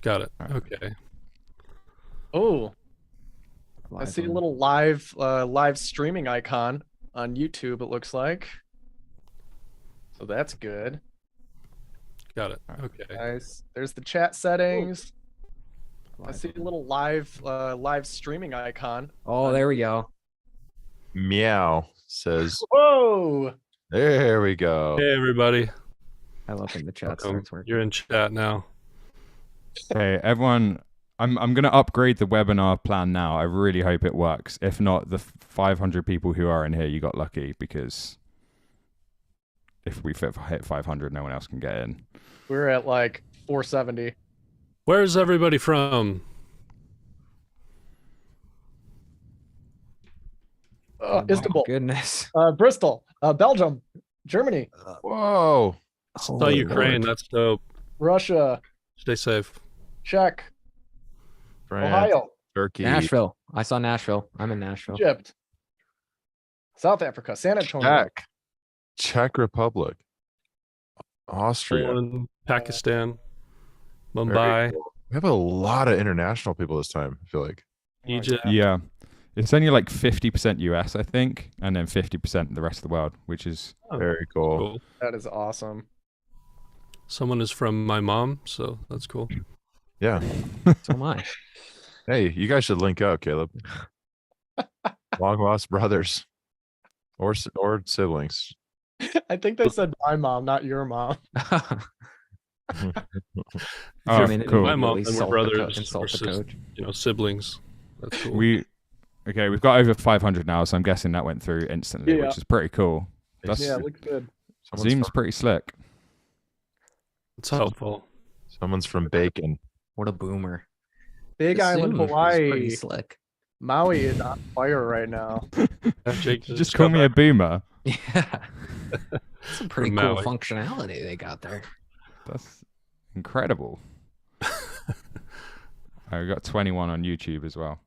Got it. All right. Okay. Oh, I Live see a on- little live streaming icon on YouTube, it looks like. So that's good. Got it. All right. Okay. Nice. There's the chat settings. I live see a on- little live streaming icon. Oh, there we go. Meow says, Whoa! there we go. Hey, everybody. I love when the chat Welcome. starts working. You're in chat now. Hey, everyone. I'm gonna upgrade the webinar plan now. I really hope it works. If not, the 500 people who are in here, you got lucky, because if we hit 500, no one else can get in. We're at like 470. Where's everybody from? Oh, Istanbul, goodness. Bristol, Belgium, Germany, Whoa. Oh, Holy Ukraine. Lord. That's dope. Russia, Stay safe. Czech, France, Ohio, Turkey, Nashville. I saw Nashville. I'm in Nashville. Egypt, South Africa, San Antonio. Czech Republic, Austria. Poland, Pakistan, Very Mumbai, cool. We have a lot of international people this time, I feel like. Egypt. Yeah, it's only like 50% US, I think, and then 50% the rest of the world, which is Oh, Very cool. cool. That is awesome. Someone is from my mom, so that's cool. Yeah. So am I. Hey, you guys should link up, Caleb. Long lost brothers or siblings. I think they said my mom, not your mom. oh, I mean, cool. My mom Really and we're insult the brothers, insult or the sis- coach. siblings. That's cool. We've got over 500 now, so I'm guessing that went through instantly, Yeah. which is pretty cool. That's Yeah, looks good. seems pretty slick. It's helpful. Someone's from Bacon. What a boomer. Big The Island, Zoom is Hawaii. pretty slick. Maui is on fire right now. Jake Just call me a boomer. Yeah. Some pretty From cool Maui. functionality they got there. That's incredible. We got 21 on YouTube as well.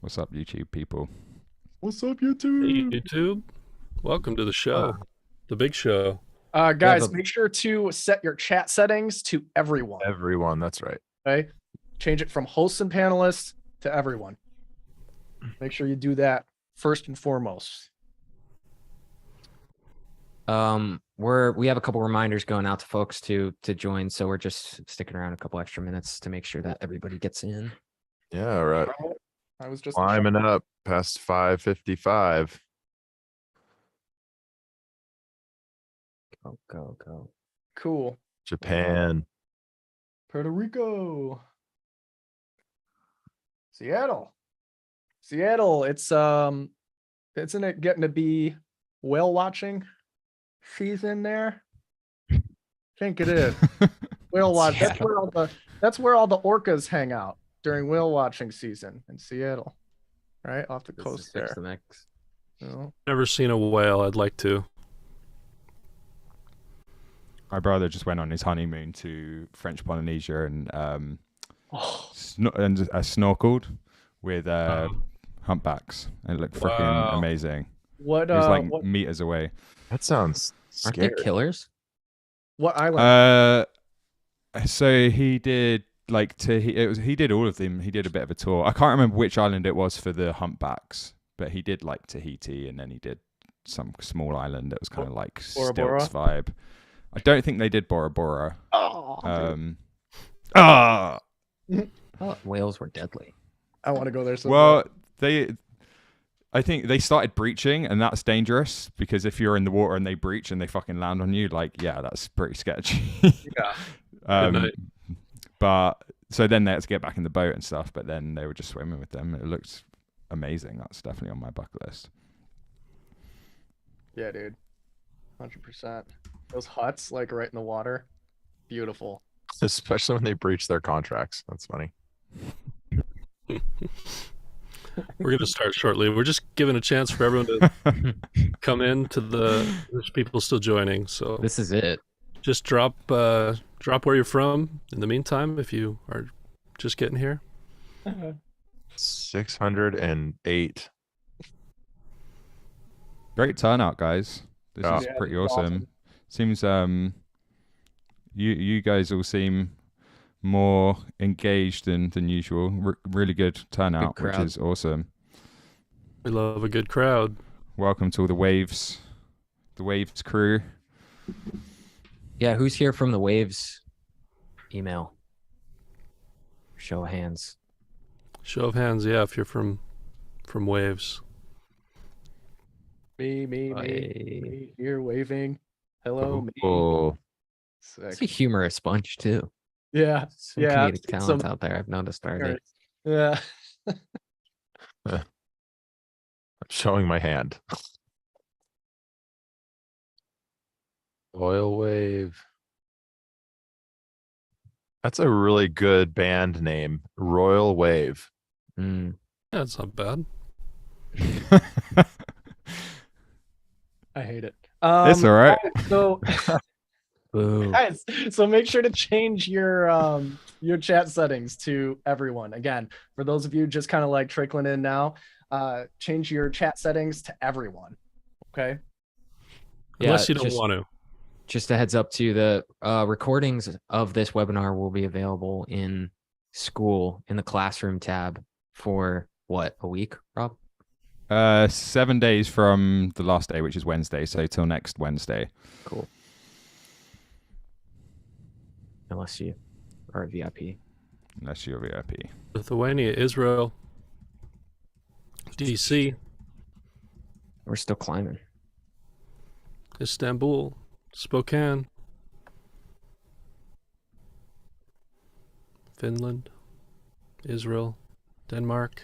What's up, YouTube people? What's up, Hey, YouTube? YouTube. Welcome to the show. The big show. Guys, but- make sure to set your chat settings to everyone. Everyone, that's right. Okay, change it from hosts and panelists to everyone. Make sure you do that first and foremost. We have a couple reminders going out to folks to join, so we're just sticking around a couple extra minutes to make sure that everybody gets in. Yeah, right. I was just Climbing up past 555. Go. cool. Japan. Puerto Rico, Seattle. Isn't it getting to be whale watching season there? I think it is. Whale watch. That's where all the orcas hang out during whale watching season in Seattle, right off the This coast is fix there. the mix. You know? Never seen a whale. I'd like to. My brother just went on his honeymoon to French Polynesia and Oh, snorkeled with humpbacks, and it looked freaking Wow. amazing. what He was like what meters away. That sounds Aren't scary. they killers? what island? So he did he did all of them. He did a bit of a tour. I can't remember which island it was for the humpbacks, but he did like Tahiti, and then he did some small island that was kind of like Bora Stilts vibe. I don't think they did Bora Bora. Oh, dude, Oh, whales were deadly. I want to go there. So Well, I think they started breaching, and that's dangerous because if you're in the water and they breach and they fucking land on you, like, yeah, that's pretty sketchy. Yeah. night. But so then they had to get back in the boat and stuff, but then they were just swimming with them. It looked amazing. That's definitely on my bucket list. Yeah, dude. 100%. Those huts, like right in the water. Beautiful. Especially when they breach their contracts. That's funny. We're going to start shortly. We're just giving a chance for everyone to come in to there's people still joining. So This is it. just drop where you're from in the meantime if you are just getting here. 608. Great turnout, guys. This Yeah. is pretty this is awesome. Seems you guys all seem more engaged than usual. Really good turnout, which crowd. is awesome. We love a good crowd. Welcome to all the Waves crew. Yeah, who's here from the Waves email? Show of hands. Show of hands, yeah, if you're from Waves. Me, here waving. Hello, me. Oh, Sick. It's a humorous bunch too. Yeah, Some yeah, comedic talent some- out there. I've noticed already. yeah. I'm showing my hand. Oil Wave. That's a really good band name, Royal Wave. Mm. Yeah, it's not bad. I hate it. It's all right. So Boo. guys, so make sure to change your chat settings to everyone. Again, for those of you just kind of like trickling in now, change your chat settings to everyone. Okay. Unless you don't just- want to. Just a heads up to the recordings of this webinar will be available in school in the classroom tab for what, a week, Rob? 7 days from the last day, which is Wednesday, so till next Wednesday. Cool. Unless you are a VIP. Unless you're VIP. Lithuania, Israel, DC, We're still climbing. Istanbul, Spokane, Finland, Israel, Denmark,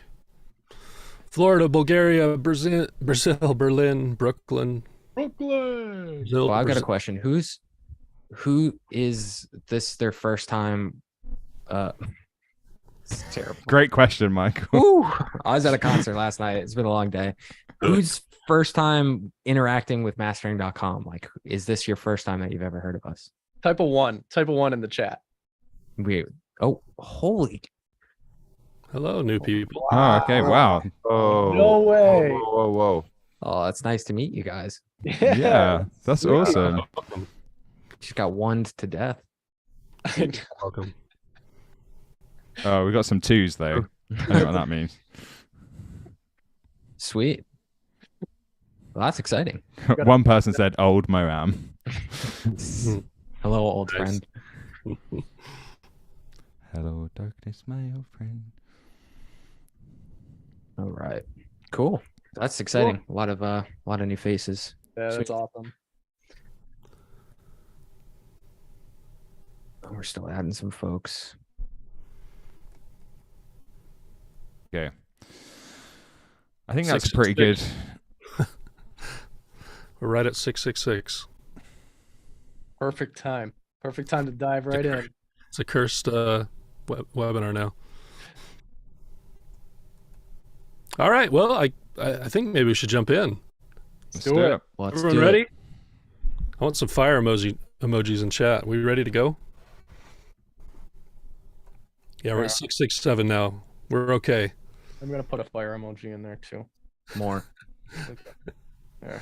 Florida, Bulgaria, Brazil, Berlin, Brooklyn. Brooklyn. Brazil, Well, I've got a Brazil. question. Who is this their first time? It's terrible. Great question, Michael. Woo! I was at a concert last night. It's been a long day. Who's first time interacting with mastering.com? Like, is this your first time that you've ever heard of us? Type of one in the chat. Weird. Oh, holy. Hello, new people. Oh, okay. Wow. Oh, No way. Whoa. Oh, it's nice to meet you guys. Yeah, that's Sweet. awesome. Welcome. Just got one to death. Welcome. Oh, we got some twos though. I know what that means. Sweet. Well, that's exciting. One person said old Moam. Hello, old Nice. friend. Hello, darkness, my old friend. All right. Cool. That's exciting. A lot of new faces. Yeah, that's Sweet. awesome. Oh, we're still adding some folks. Okay. I think that's pretty good. 666. We're right at 666. Perfect time. Perfect time to dive right in. It's a cursed webinar now. All right. Well, I think maybe we should jump in. Let's do it. Let's Everyone do ready? it. I want some fire emojis in chat. We ready to go? Yeah, we're at 667 now. We're okay. I'm gonna put a fire emoji in there too. More. There.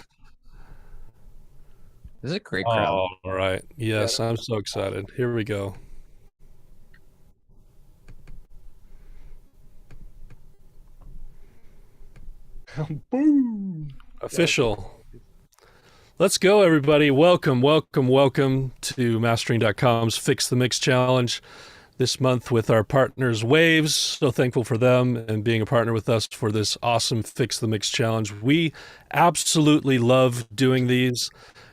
This is a great crowd. All right. Yes, I'm so excited. Here we go. Boom. Official. Let's go, everybody. Welcome to Mastering.com's Fix the Mix Challenge this month with our partners Waves. So thankful for them and being a partner with us for this awesome Fix the Mix Challenge. We absolutely love doing these.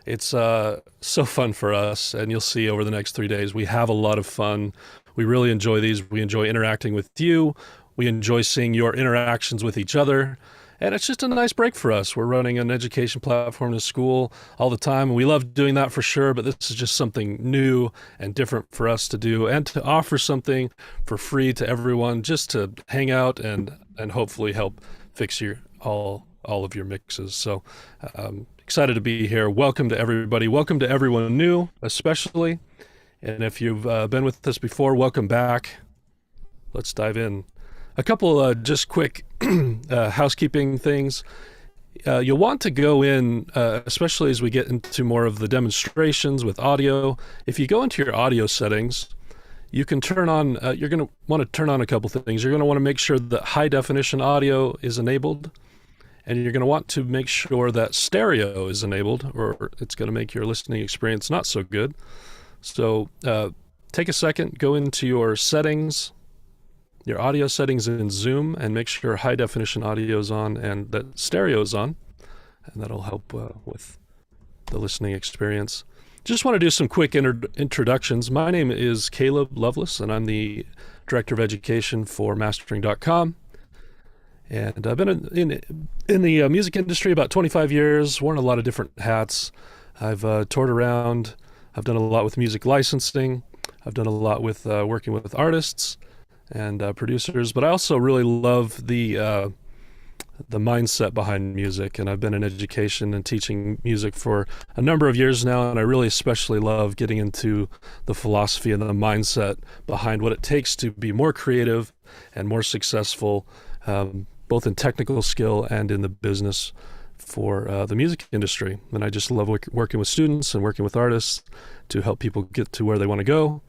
It's so fun for us, and you'll see over the next 3 days, we have a lot of fun. We really enjoy these. We enjoy interacting with you. We enjoy seeing your interactions with each other. And it's just a nice break for us. We're running an education platform in a school all the time, and we love doing that for sure, but this is just something new and different for us to do and to offer something for free to everyone, just to hang out and hopefully help fix all of your mixes. So excited to be here. Welcome to everybody. Welcome to everyone new, especially. And if you've been with us before, welcome back. Let's dive in. A couple just quick housekeeping things. You'll want to go in, especially as we get into more of the demonstrations with audio. If you go into your audio settings, you can turn on, you're going to want to turn on a couple things. You're going to want to make sure that high definition audio is enabled, and you're going to want to make sure that stereo is enabled, or it's going to make your listening experience not so good. So take a second, go into your settings, your audio settings in Zoom, and make sure high definition audio is on and that stereo is on, and that'll help with the listening experience. Just want to do some quick introductions. My name is Caleb Lovelace, and I'm the Director of Education for Mastering.com. And I've been in the music industry about 25 years, worn a lot of different hats. I've toured around. I've done a lot with music licensing. I've done a lot with working with artists and producers. But I also really love the mindset behind music, and I've been in education and teaching music for a number of years now, and I really especially love getting into the philosophy and the mindset behind what it takes to be more creative and more successful, both in technical skill and in the business for the music industry. And I just love working with students and working with artists to help people get to where they want to go.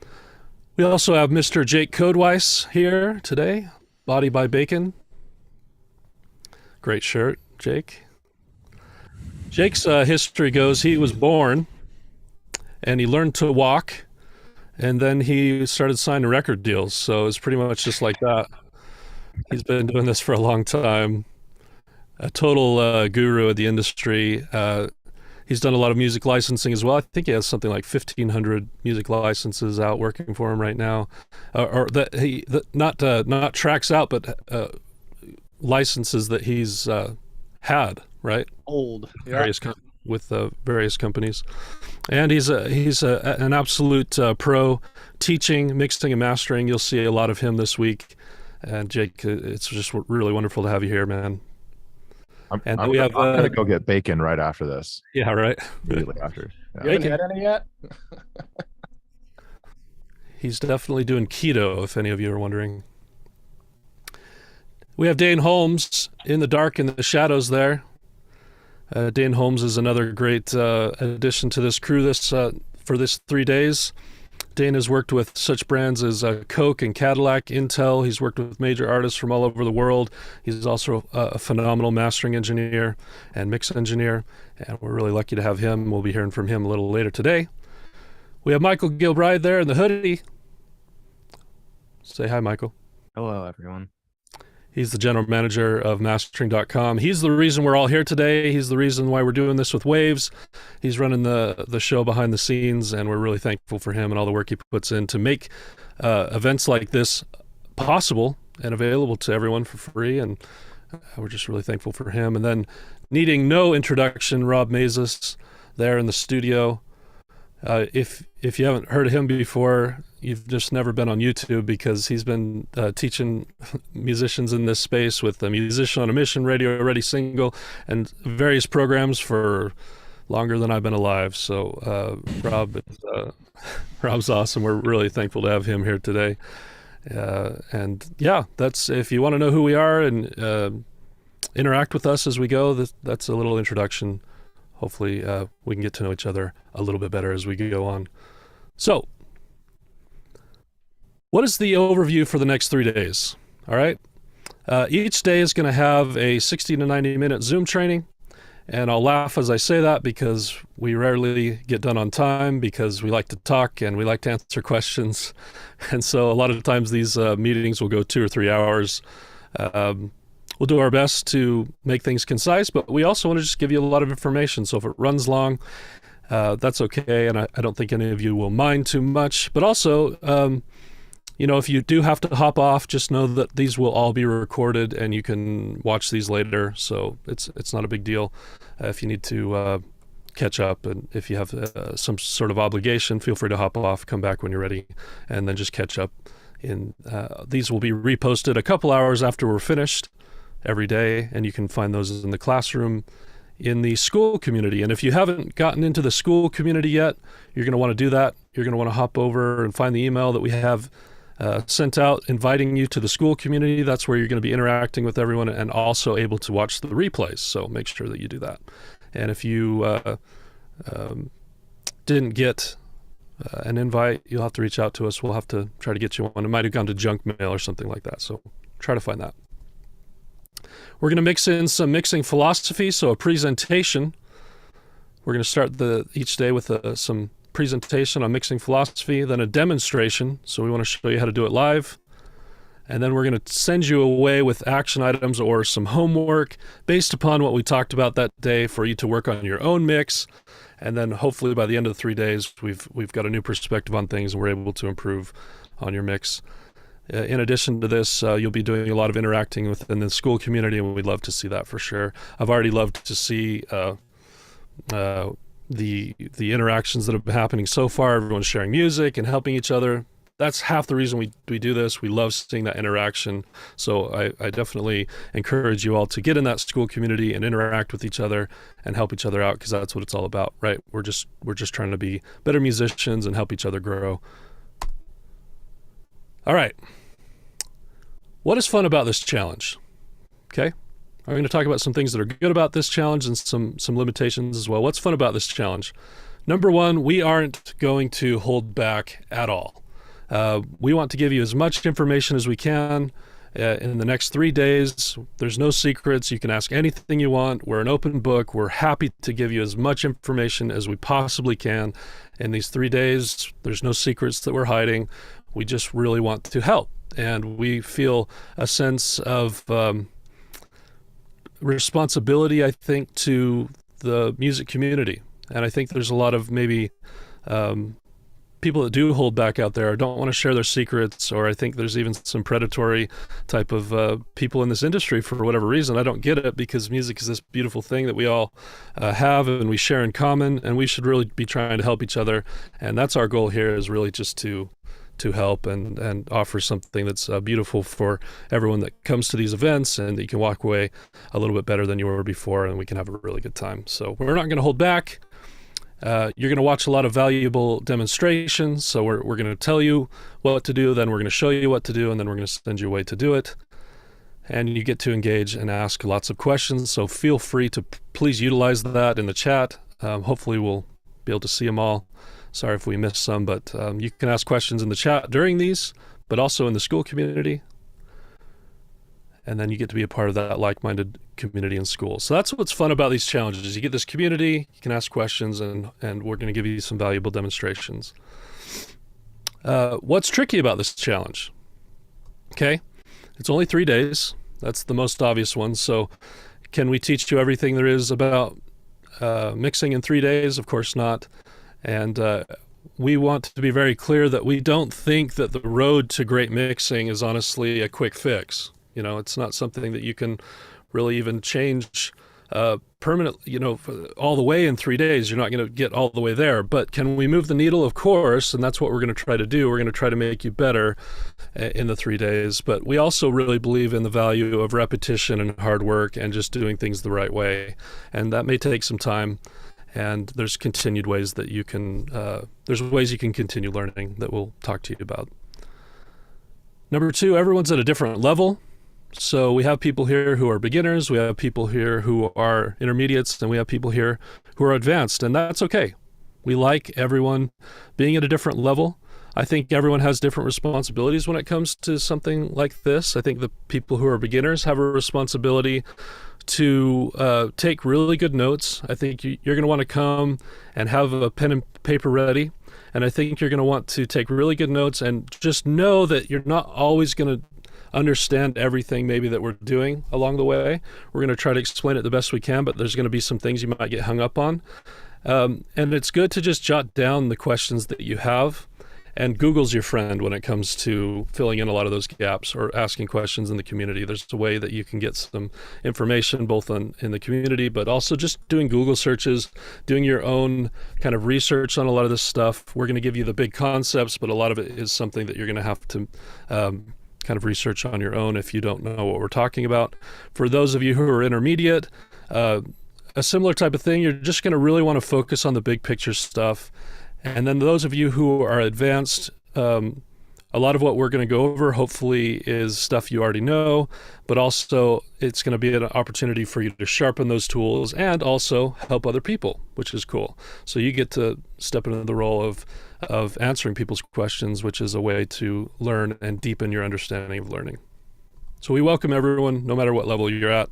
We also have Mr. Jake Codeweiss here today, Body by Bacon. Great shirt, Jake. Jake's history goes, he was born and he learned to walk, and then he started signing record deals. So it's pretty much just like that. He's been doing this for a long time. A total guru of the industry. He's done a lot of music licensing as well. I think he has something like 1,500 music licenses out working for him right now, not tracks out, but licenses that he's had, right? Old. Yeah. With various companies, and he's an absolute pro teaching, mixing, and mastering. You'll see a lot of him this week. And Jake, it's just really wonderful to have you here, man. I'm gonna go get bacon right after this. Yeah, right. Immediately after. You haven't had any yet? He's definitely doing keto, if any of you are wondering. We have Dane Holmes in the dark, in the shadows there. Dane Holmes is another great addition to this crew for this 3 days. Dane has worked with such brands as Coke and Cadillac, Intel. He's worked with major artists from all over the world. He's also a phenomenal mastering engineer and mix engineer, and we're really lucky to have him. We'll be hearing from him a little later today. We have Michael Gilbride there in the hoodie. Say hi, Michael. Hello, everyone. He's the general manager of Mastering.com. He's the reason we're all here today. He's the reason why we're doing this with Waves. He's running the show behind the scenes, and we're really thankful for him and all the work he puts in to make events like this possible and available to everyone for free. And we're just really thankful for him. And then, needing no introduction, Rob Mazes there in the studio. If you haven't heard of him before, you've just never been on YouTube, because he's been teaching musicians in this space with the Musician on a Mission, Radio Ready Single, and various programs for longer than I've been alive. So Rob's awesome. We're really thankful to have him here today. And yeah, that's, if you want to know who we are and interact with us as we go, that's a little introduction. Hopefully we can get to know each other a little bit better as we go on. So, what is the overview for the next 3 days? All right. Each day is going to have a 60 to 90 minute Zoom training. And I'll laugh as I say that, because we rarely get done on time, because we like to talk and we like to answer questions. And so a lot of times these meetings will go 2 or 3 hours. We'll do our best to make things concise, but we also want to just give you a lot of information. So if it runs long, that's okay. And I don't think any of you will mind too much. But also, if you do have to hop off, just know that these will all be recorded and you can watch these later. So it's not a big deal. If you need to catch up, and if you have some sort of obligation, feel free to hop off, come back when you're ready, and then just catch up. These will be reposted a couple hours after we're finished every day, and you can find those in the classroom, in the school community. And if you haven't gotten into the school community yet, you're going to want to do that. You're going to want to hop over and find the email that we have sent out inviting you to the school community. That's where you're going to be interacting with everyone and also able to watch the replays. So make sure that you do that. And if you didn't get an invite, you'll have to reach out to us. We'll have to try to get you one. It might have gone to junk mail or something like that. So try to find that. We're going to mix in some mixing philosophy, so a presentation. We're going to start each day with some presentation on mixing philosophy, then a demonstration. So we want to show you how to do it live. And then we're going to send you away with action items or some homework based upon what we talked about that day for you to work on your own mix. And then hopefully by the end of the 3 days, we've got a new perspective on things and we're able to improve on your mix. In addition to this, you'll be doing a lot of interacting within the school community, and we'd love to see that for sure. I've already loved to see the interactions that have been happening so far. Everyone's sharing music and helping each other. That's half the reason we do this. We love seeing that interaction. So I definitely encourage you all to get in that school community and interact with each other and help each other out, because that's what it's all about, right? We're just trying to be better musicians and help each other grow. All right. What is fun about this challenge? Okay. I'm going to talk about some things that are good about this challenge and some limitations as well. What's fun about this challenge? Number one, we aren't going to hold back at all. We want to give you as much information as we can in the next 3 days. There's no secrets. You can ask anything you want. We're an open book. We're happy to give you as much information as we possibly can in these 3 days. There's no secrets that we're hiding. We just really want to help. And we feel a sense of responsibility, I think, to the music community. And I think there's a lot of maybe people that do hold back out there or don't want to share their secrets, or I think there's even some predatory type of people in this industry for whatever reason. I don't get it, because music is this beautiful thing that we all have and we share in common, and we should really be trying to help each other. And that's our goal here, is really just to help and offer something that's beautiful for everyone that comes to these events, and that you can walk away a little bit better than you were before, and we can have a really good time. So we're not going to hold back. You're going to watch a lot of valuable demonstrations. So we're going to tell you what to do, then we're going to show you what to do, and then we're going to send you away to do it. And you get to engage and ask lots of questions. So feel free to please utilize that in the chat. Hopefully we'll be able to see them all. Sorry if we missed some, but you can ask questions in the chat during these, but also in the school community. And then you get to be a part of that like-minded community in school. So that's what's fun about these challenges. You get this community, you can ask questions, and we're going to give you some valuable demonstrations. What's tricky about this challenge? Okay, it's only 3 days. That's the most obvious one. So can we teach you everything there is about mixing in 3 days? Of course not. And we want to be very clear that we don't think that the road to great mixing is honestly a quick fix. You know, it's not something that you can really even change permanently, all the way in 3 days. You're not going to get all the way there. But can we move the needle? Of course, and that's what we're going to try to do. We're going to try to make you better in the 3 days. But we also really believe in the value of repetition and hard work and just doing things the right way. And that may take some time. And there's continued ways that you can, there's ways you can continue learning that we'll talk to you about. Number two, everyone's at a different level. So we have people here who are beginners, we have people here who are intermediates, and we have people here who are advanced, and that's okay. We like everyone being at a different level. I think everyone has different responsibilities when it comes to something like this. I think the people who are beginners have a responsibility to take really good notes. I think you're going to want to come and have a pen and paper ready. And I think you're going to want to take really good notes and just know that you're not always going to understand everything maybe that we're doing along the way. We're going to try to explain it the best we can, but there's going to be some things you might get hung up on. And it's good to just jot down the questions that you have. And Google's your friend when it comes to filling in a lot of those gaps or asking questions in the community. There's a way that you can get some information both in the community, but also just doing Google searches, doing your own kind of research on a lot of this stuff. We're going to give you the big concepts, but a lot of it is something that you're going to have to kind of research on your own if you don't know what we're talking about. For those of you who are intermediate, a similar type of thing, you're just going to really want to focus on the big picture stuff. And then those of you who are advanced, a lot of what we're going to go over hopefully is stuff you already know, but also it's going to be an opportunity for you to sharpen those tools and also help other people, which is cool. So you get to step into the role of of answering people's questions, which is a way to learn and deepen your understanding of learning. So we welcome everyone, no matter what level you're at.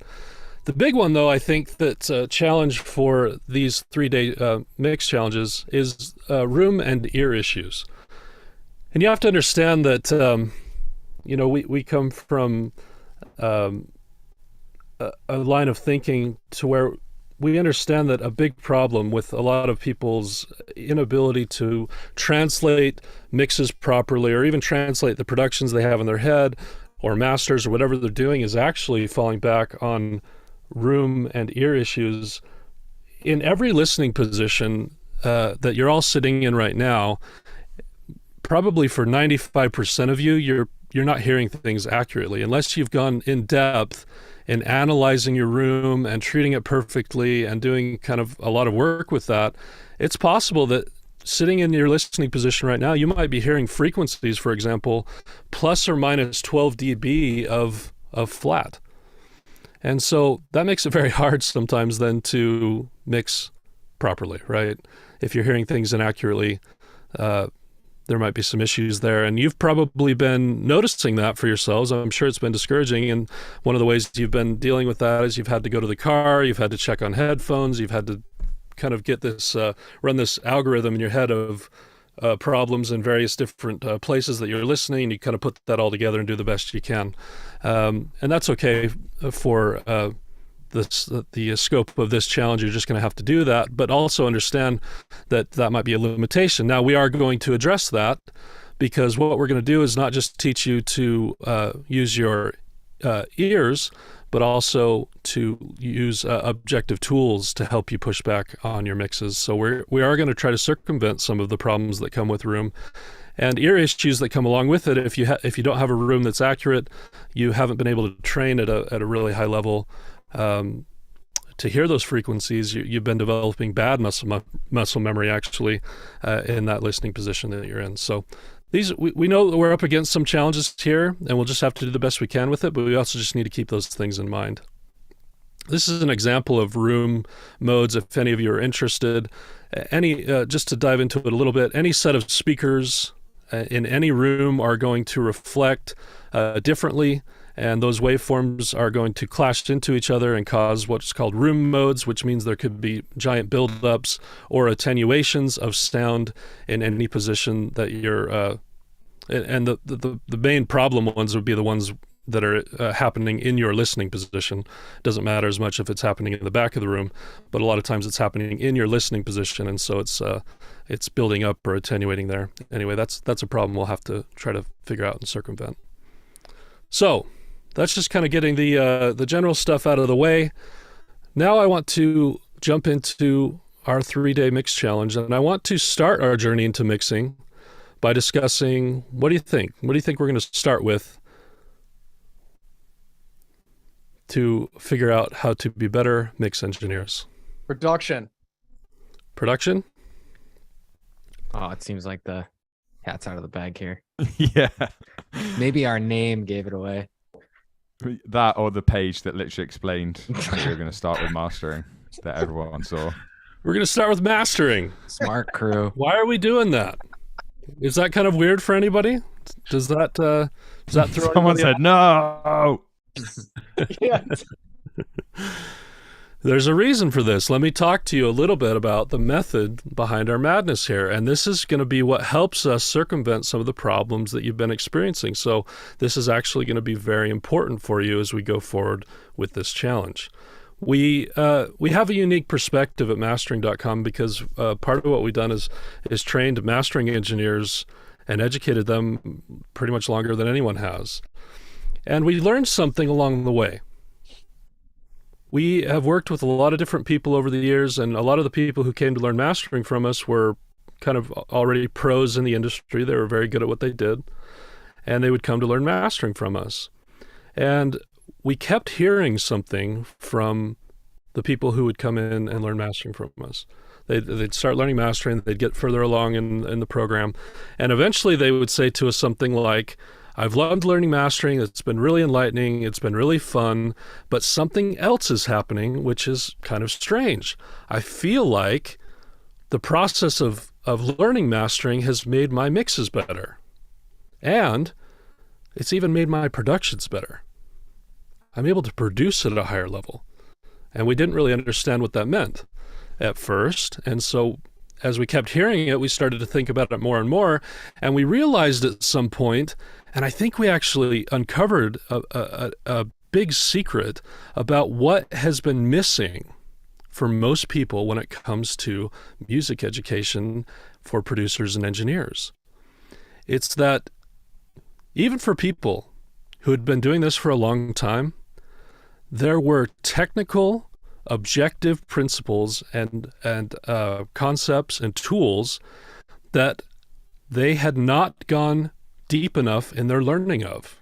The big one, though, I think that's a challenge for these 3-day mix challenges is room and ear issues. And you have to understand that, we come from a line of thinking to where we understand that a big problem with a lot of people's inability to translate mixes properly, or even translate the productions they have in their head or masters or whatever they're doing, is actually falling back on room and ear issues. In every listening position that you're all sitting in right now, probably for 95% of you, you're not hearing things accurately unless you've gone in depth in analyzing your room and treating it perfectly and doing kind of a lot of work with that. It's possible that sitting in your listening position right now, you might be hearing frequencies, for example, plus or minus 12 dB of flat. And so that makes it very hard sometimes then to mix properly, right? If you're hearing things inaccurately, there might be some issues there. And you've probably been noticing that for yourselves. I'm sure it's been discouraging. And one of the ways you've been dealing with that is you've had to go to the car, you've had to check on headphones, you've had to kind of get this, run this algorithm in your head of problems in various different places that you're listening, and you kind of put that all together and do the best you can. And that's okay for the scope of this challenge. You're just going to have to do that, but also understand that that might be a limitation. Now, we are going to address that, because what we're going to do is not just teach you to use your ears, but also to use objective tools to help you push back on your mixes. So we are going to try to circumvent some of the problems that come with room and ear issues that come along with it. If you don't have a room that's accurate, you haven't been able to train at a really high level to hear those frequencies, you've been developing bad muscle memory actually in that listening position that you're in. So we know that we're up against some challenges here, and we'll just have to do the best we can with it, but we also just need to keep those things in mind. This is an example of room modes, if any of you are interested. Just to dive into it a little bit, any set of speakers in any room are going to reflect differently, and those waveforms are going to clash into each other and cause what's called room modes, which means there could be giant buildups or attenuations of sound in any position that you're and the main problem ones would be the ones that are happening in your listening position. It doesn't matter as much if it's happening in the back of the room, but a lot of times it's happening in your listening position, and so it's building up or attenuating there. Anyway, that's a problem we'll have to try to figure out and circumvent. So that's just kind of getting the general stuff out of the way. Now I want to jump into our 3-day mix challenge, and I want to start our journey into mixing by discussing, what do you think? What do you think we're going to start with to figure out how to be better mix engineers? Production. Production? Oh, it seems like the cat's out of the bag here. Yeah. Maybe our name gave it away. That, or the page that literally explained that we were going to start with mastering that everyone saw. We're going to start with mastering. Smart crew. Why are we doing that? Is that kind of weird for anybody? Does that throw Someone anybody said no. Yeah. There's a reason for this. Let me talk to you a little bit about the method behind our madness here. And this is going to be what helps us circumvent some of the problems that you've been experiencing. So this is actually going to be very important for you as we go forward with this challenge. We have a unique perspective at mastering.com because part of what we've done is trained mastering engineers and educated them pretty much longer than anyone has. And we learned something along the way. We have worked with a lot of different people over the years, and a lot of the people who came to learn mastering from us were kind of already pros in the industry. They were very good at what they did, and they would come to learn mastering from us. And we kept hearing something from the people who would come in and learn mastering from us. They'd start learning mastering, they'd get further along in the program, and eventually they would say to us something like, I've loved learning mastering, it's been really enlightening, it's been really fun, but something else is happening which is kind of strange. I feel like the process of of learning mastering has made my mixes better. And it's even made my productions better. I'm able to produce at a higher level. And we didn't really understand what that meant at first. And so as we kept hearing it, we started to think about it more and more. And we realized at some point, and I think we actually uncovered a big secret about what has been missing for most people when it comes to music education for producers and engineers. It's that even for people who had been doing this for a long time, there were technical, objective principles and concepts and tools that they had not gone deep enough in their learning of.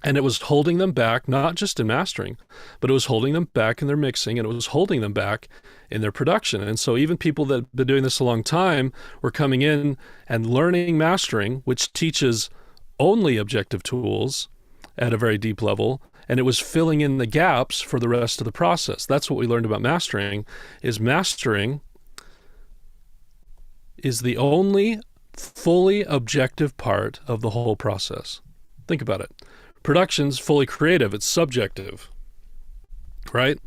And it was holding them back, not just in mastering, but it was holding them back in their mixing, and it was holding them back in their production. And so even people that have been doing this a long time were coming in and learning mastering, which teaches only objective tools at a very deep level, and it was filling in the gaps for the rest of the process. That's what we learned about mastering is the only fully objective part of the whole process. Think about it. Production's fully creative, it's subjective, right?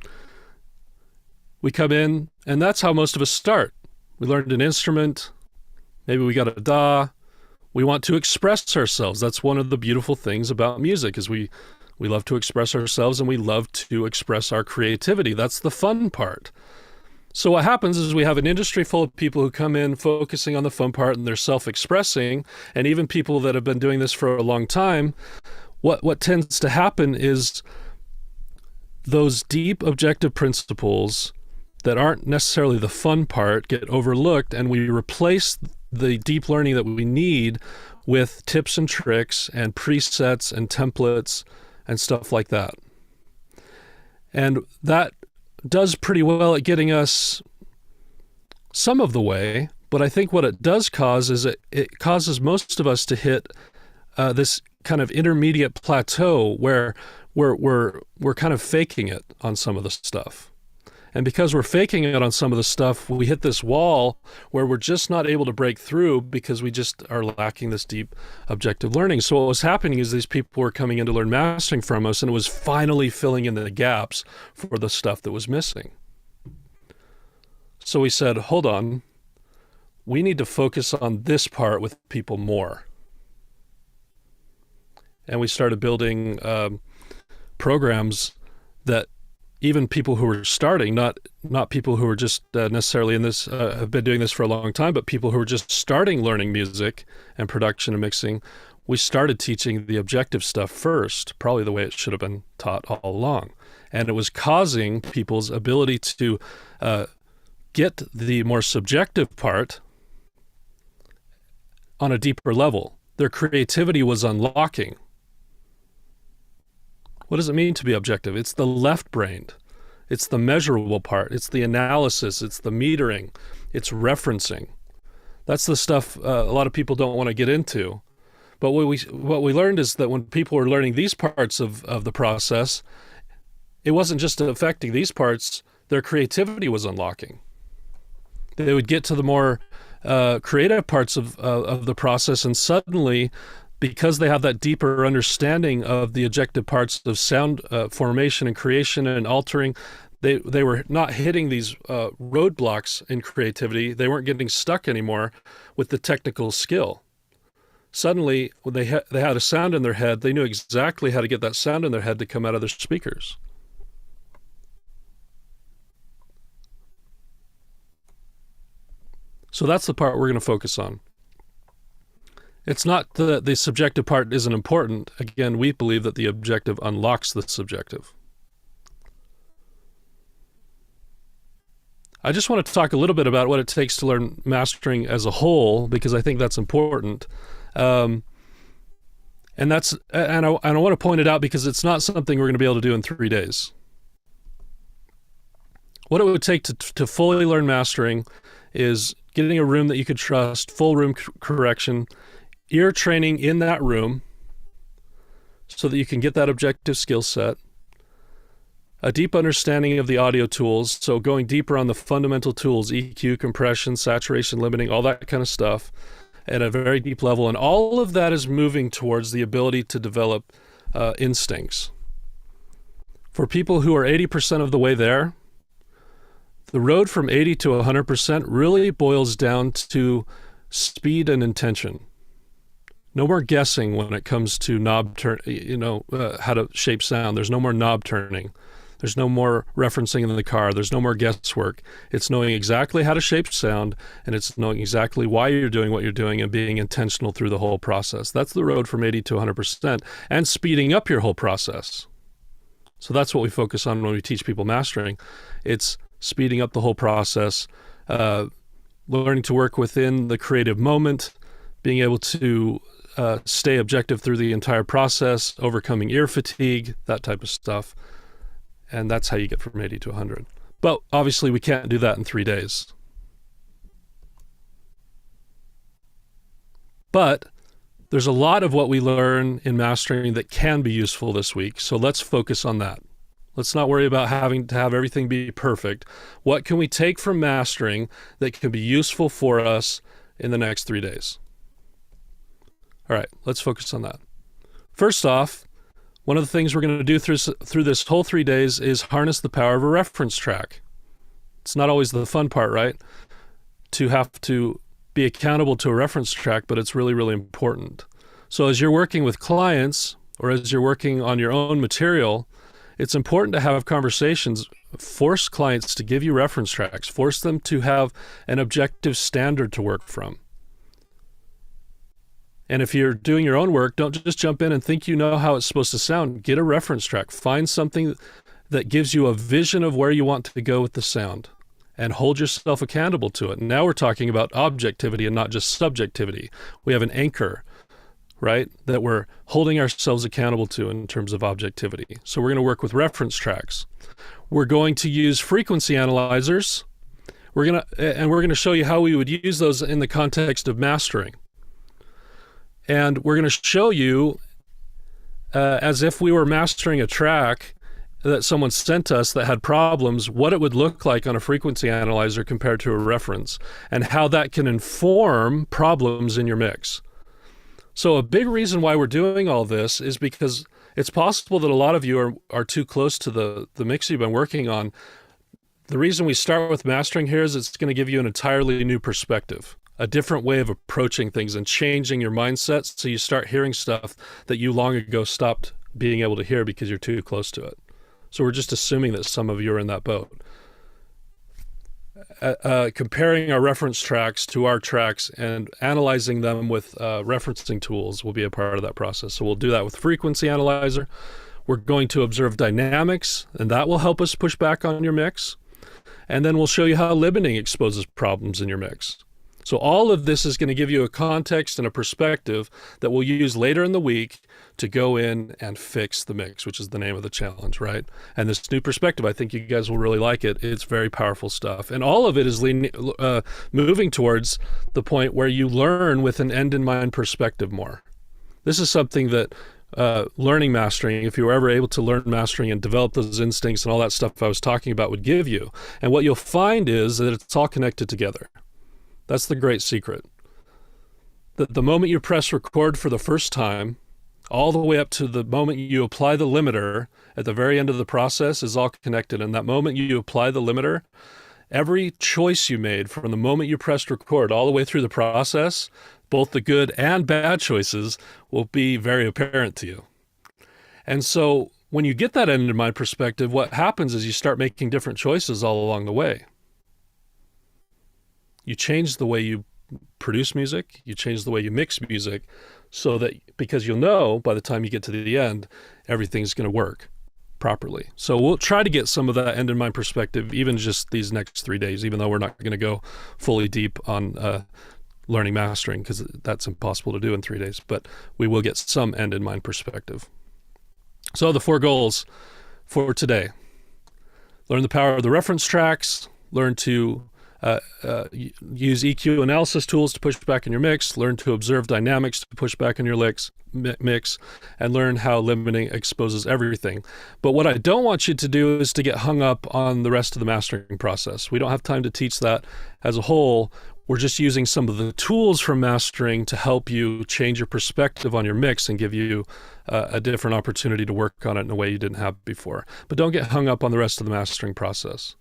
We come in, and that's how most of us start. We learned an instrument, maybe we got a DAW. We want to express ourselves. That's one of the beautiful things about music is we love to express ourselves, and we love to express our creativity. That's the fun part. So what happens is we have an industry full of people who come in focusing on the fun part, and they're self-expressing, and even people that have been doing this for a long time, what tends to happen is those deep objective principles that aren't necessarily the fun part get overlooked, and we replace the deep learning that we need with tips and tricks and presets and templates and stuff like that. And that does pretty well at getting us some of the way, but I think what it does cause is it causes most of us to hit this kind of intermediate plateau where we're kind of faking it on some of the stuff. And because we're faking it on some of the stuff, we hit this wall where we're just not able to break through because we just are lacking this deep objective learning. So what was happening is these people were coming in to learn mastering from us, and it was finally filling in the gaps for the stuff that was missing. So we said, hold on, we need to focus on this part with people more. And we started building programs that even people who were starting, not people who were just necessarily in this, have been doing this for a long time, but people who were just starting learning music and production and mixing, we started teaching the objective stuff first, probably the way it should have been taught all along. And it was causing people's ability to get the more subjective part on a deeper level. Their creativity was unlocking. What does it mean to be objective? It's the left-brained. It's the measurable part. It's the analysis. It's the metering. It's referencing. That's the stuff a lot of people don't want to get into. But what we learned is that when people were learning these parts of the process, it wasn't just affecting these parts. Their creativity was unlocking. They would get to the more creative parts of the process, and suddenly, because they have that deeper understanding of the objective parts of sound formation and creation and altering, they were not hitting these roadblocks in creativity. They weren't getting stuck anymore with the technical skill. Suddenly, when they had a sound in their head, they knew exactly how to get that sound in their head to come out of their speakers. So that's the part we're going to focus on. It's not that the subjective part isn't important. Again, we believe that the objective unlocks the subjective. I just want to talk a little bit about what it takes to learn mastering as a whole, because I think that's important. And I want to point it out because it's not something we're going to be able to do in 3 days. What it would take to fully learn mastering is getting a room that you could trust, full room correction, ear training in that room so that you can get that objective skill set, a deep understanding of the audio tools. So going deeper on the fundamental tools, EQ, compression, saturation, limiting, all that kind of stuff at a very deep level. And all of that is moving towards the ability to develop instincts. For people who are 80% of the way there, the road from 80 to 100% really boils down to speed and intention. No more guessing when it comes to knob turn, how to shape sound. There's no more knob turning. There's no more referencing in the car. There's no more guesswork. It's knowing exactly how to shape sound, and it's knowing exactly why you're doing what you're doing and being intentional through the whole process. That's the road from 80 to 100%, and speeding up your whole process. So that's what we focus on when we teach people mastering. It's speeding up the whole process, learning to work within the creative moment, being able to stay objective through the entire process, overcoming ear fatigue, that type of stuff. And that's how you get from 80 to 100. But obviously we can't do that in 3 days. But there's a lot of what we learn in mastering that can be useful this week. So let's focus on that. Let's not worry about having to have everything be perfect. What can we take from mastering that can be useful for us in the next 3 days? All right, let's focus on that. First off, one of the things we're going to do through this whole 3 days is harness the power of a reference track. It's not always the fun part, right? To have to be accountable to a reference track, but it's really, really important. So as you're working with clients or as you're working on your own material, it's important to have conversations, force clients to give you reference tracks, force them to have an objective standard to work from. And if you're doing your own work, don't just jump in and think you know how it's supposed to sound. Get a reference track. Find something that gives you a vision of where you want to go with the sound and hold yourself accountable to it. And now we're talking about objectivity and not just subjectivity. We have an anchor, right, that we're holding ourselves accountable to in terms of objectivity. So we're going to work with reference tracks. We're going to use frequency analyzers. We're going to show you how we would use those in the context of mastering. And we're going to show you, as if we were mastering a track that someone sent us that had problems, what it would look like on a frequency analyzer compared to a reference, and how that can inform problems in your mix. So a big reason why we're doing all this is because it's possible that a lot of you are too close to the mix you've been working on. The reason we start with mastering here is it's going to give you an entirely new perspective, a different way of approaching things and changing your mindset, so you start hearing stuff that you long ago stopped being able to hear because you're too close to it. So we're just assuming that some of you are in that boat. Comparing our reference tracks to our tracks and analyzing them with referencing tools will be a part of that process. So we'll do that with frequency analyzer. We're going to observe dynamics, and that will help us push back on your mix. And then we'll show you how limiting exposes problems in your mix. So all of this is going to give you a context and a perspective that we'll use later in the week to go in and fix the mix, which is the name of the challenge, right? And this new perspective, I think you guys will really like it. It's very powerful stuff. And all of it is moving towards the point where you learn with an end in mind perspective more. This is something that learning mastering, if you were ever able to learn mastering and develop those instincts and all that stuff I was talking about, would give you. And what you'll find is that it's all connected together. That's the great secret. The moment you press record for the first time, all the way up to the moment you apply the limiter at the very end of the process is all connected. And that moment you apply the limiter, every choice you made from the moment you pressed record all the way through the process, both the good and bad choices, will be very apparent to you. And so when you get that end in mind perspective, what happens is you start making different choices all along the way. You change the way you produce music, you change the way you mix music, so that, because you'll know by the time you get to the end, everything's going to work properly. So we'll try to get some of that end in mind perspective, even just these next 3 days, even though we're not going to go fully deep on learning mastering, because that's impossible to do in 3 days, but we will get some end in mind perspective. So the 4 goals for today: learn the power of the reference tracks, learn to use EQ analysis tools to push back in your mix, learn to observe dynamics to push back in your mix, and learn how limiting exposes everything. But what I don't want you to do is to get hung up on the rest of the mastering process. We don't have time to teach that as a whole. We're just using some of the tools from mastering to help you change your perspective on your mix and give you a different opportunity to work on it in a way you didn't have before. But don't get hung up on the rest of the mastering process.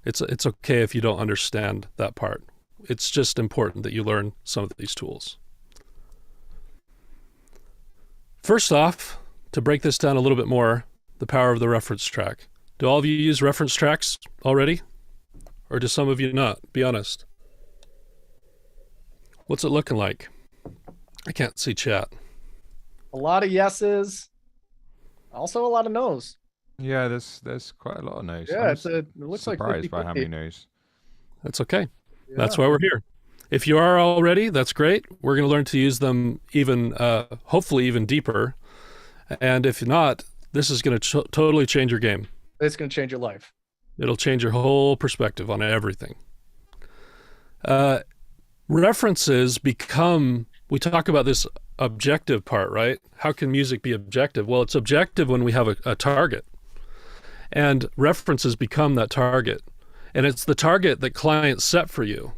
It's okay if you don't understand that part. It's just important that you learn some of these tools. First off, to break this down a little bit more, the power of the reference track. Do all of you use reference tracks already? Or do some of you not? Be honest. What's it looking like? I can't see chat. A lot of yeses. Also a lot of no's. Yeah, there's quite a lot of no's. Yeah, I'm it looks like surprised by how many 50-50. no's. That's okay. Yeah. That's why we're here. If you are already, that's great. We're going to learn to use them even, hopefully even deeper. And if not, this is going to totally change your game. It's going to change your life. It'll change your whole perspective on everything. References become, we talk about this objective part, right? How can music be objective? Well, it's objective when we have a target. And references become that target. And it's the target that clients set for you.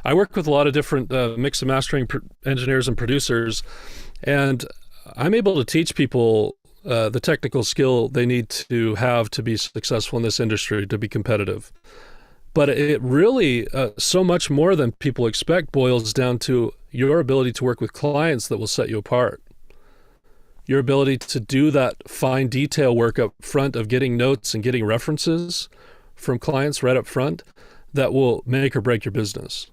I work with a lot of different mix and mastering engineers and producers, and I'm able to teach people the technical skill they need to have to be successful in this industry, to be competitive. But it really, so much more than people expect, boils down to your ability to work with clients that will set you apart. Your ability to do that fine detail work up front of getting notes and getting references from clients right up front that will make or break your business.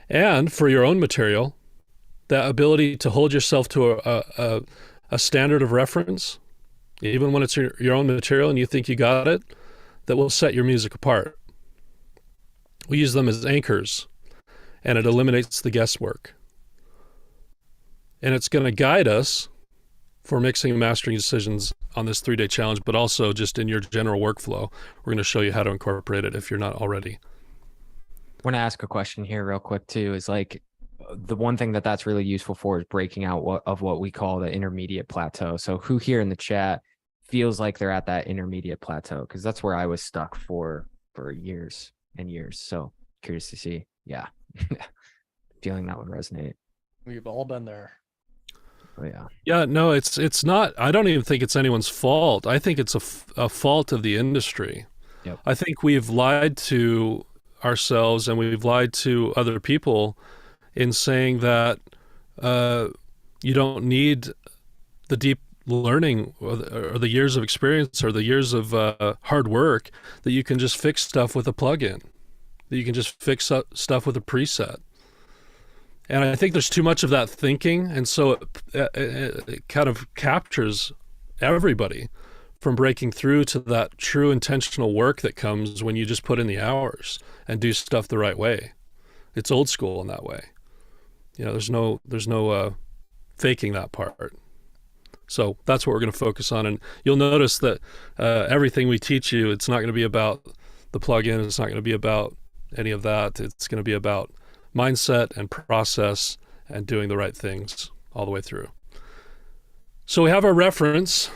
And for your own material, that ability to hold yourself to a standard of reference, even when it's your own material and you think you got it, that will set your music apart. We use them as anchors, and it eliminates the guesswork. And it's going to guide us for mixing and mastering decisions on this 3-day challenge, but also just in your general workflow. We're going to show you how to incorporate it if you're not already. I want to ask a question here real quick too, is like the one thing that's really useful for is breaking out what we call the intermediate plateau. So who here in the chat feels like they're at that intermediate plateau? Because that's where I was stuck for years and years. So curious to see. Yeah. Feeling that would resonate. We've all been there. Oh, yeah. Yeah, no, it's not. I don't even think it's anyone's fault. I think it's a fault of the industry. Yep. I think we've lied to ourselves and we've lied to other people in saying that you don't need the deep learning or the years of experience or the years of hard work, that you can just fix stuff with a plugin, that you can just fix stuff with a preset. And I think there's too much of that thinking, and so it kind of captures everybody from breaking through to that true intentional work that comes when you just put in the hours and do stuff the right way. It's old school in that way. You know, there's no faking that part. So that's what we're going to focus on. And you'll notice that everything we teach you, it's not going to be about the plugin. It's not going to be about any of that. It's going to be about mindset and process and doing the right things all the way through. So we have our reference,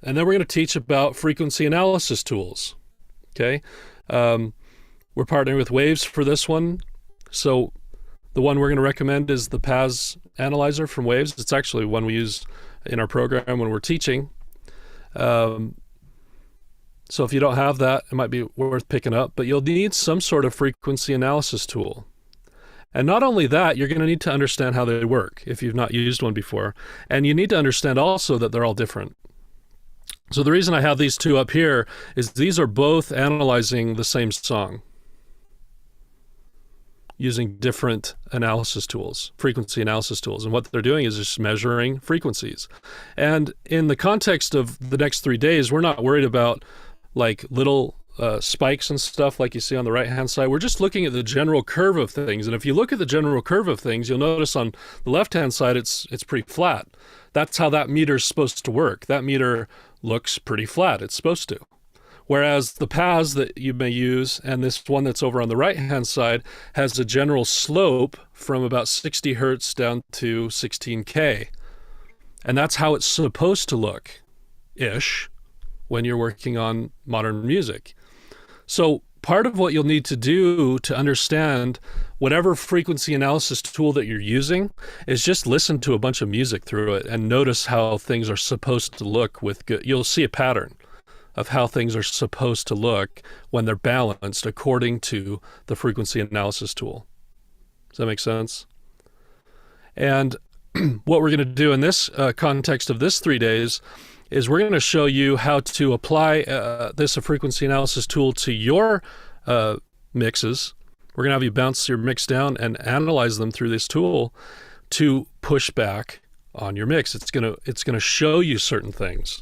and then we're going to teach about frequency analysis tools. Okay. We're partnering with Waves for this one. So the one we're going to recommend is the PAS Analyzer from Waves. It's actually one we use in our program when we're teaching. So if you don't have that, it might be worth picking up, but you'll need some sort of frequency analysis tool. And not only that, you're going to need to understand how they work if you've not used one before. And you need to understand also that they're all different. So the reason I have these two up here is these are both analyzing the same song using different analysis tools, frequency analysis tools. And what they're doing is just measuring frequencies. And in the context of the next 3 days, we're not worried about like little spikes and stuff like you see on the right-hand side. We're just looking at the general curve of things. And if you look at the general curve of things, you'll notice on the left-hand side, it's pretty flat. That's how that meter's supposed to work. That meter looks pretty flat. It's supposed to. Whereas the paths that you may use, and this one that's over on the right-hand side, has a general slope from about 60 hertz down to 16K. And that's how it's supposed to look-ish when you're working on modern music. So part of what you'll need to do to understand whatever frequency analysis tool that you're using is just listen to a bunch of music through it and notice how things are supposed to look with good. You'll see a pattern of how things are supposed to look when they're balanced according to the frequency analysis tool. Does that make sense? And what we're going to do in this context of this 3 days is we're going to show you how to apply this frequency analysis tool to your mixes. We're going to have you bounce your mix down and analyze them through this tool to push back on your mix. It's going to show you certain things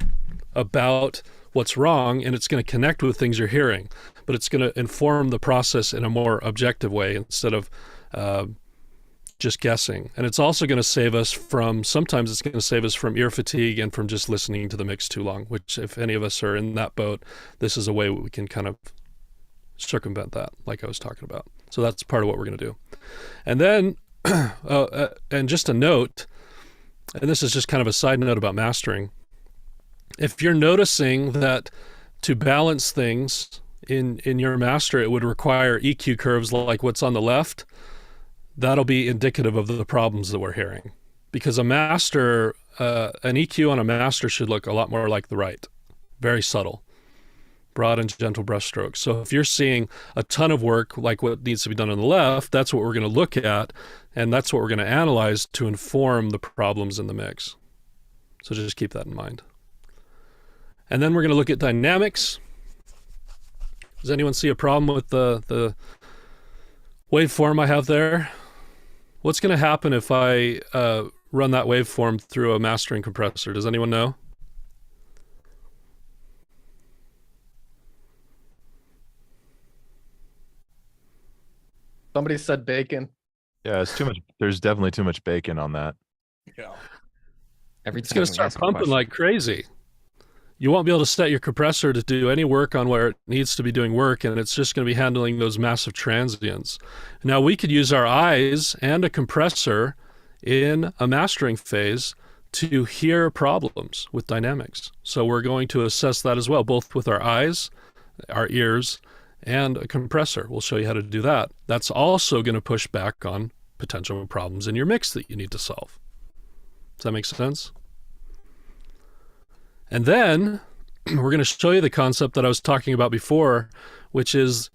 about what's wrong, and it's going to connect with things you're hearing, but it's going to inform the process in a more objective way instead of just guessing. And it's also going to save us from, sometimes it's going to save us from ear fatigue and from just listening to the mix too long, which if any of us are in that boat, this is a way we can kind of circumvent that, like I was talking about. So that's part of what we're going to do. And then, and just a note, and this is just kind of a side note about mastering. If you're noticing that to balance things in your master, it would require EQ curves like what's on the left, that'll be indicative of the problems that we're hearing. Because an EQ on a master should look a lot more like the right, very subtle, broad and gentle brush strokes. So if you're seeing a ton of work like what needs to be done on the left, that's what we're going to look at, and that's what we're going to analyze to inform the problems in the mix. So just keep that in mind. And then we're going to look at dynamics. Does anyone see a problem with the waveform I have there? What's going to happen if I run that waveform through a mastering compressor? Does anyone know? Somebody said bacon. Yeah, it's too much. There's definitely too much bacon on that. Yeah. Every It's time going to we start ask a pumping question- like crazy. You won't be able to set your compressor to do any work on where it needs to be doing work, and it's just going to be handling those massive transients. Now, we could use our eyes and a compressor in a mastering phase to hear problems with dynamics. So we're going to assess that as well, both with our eyes, our ears, and a compressor. We'll show you how to do that. That's also going to push back on potential problems in your mix that you need to solve. Does that make sense? And then we're going to show you the concept that I was talking about before, which is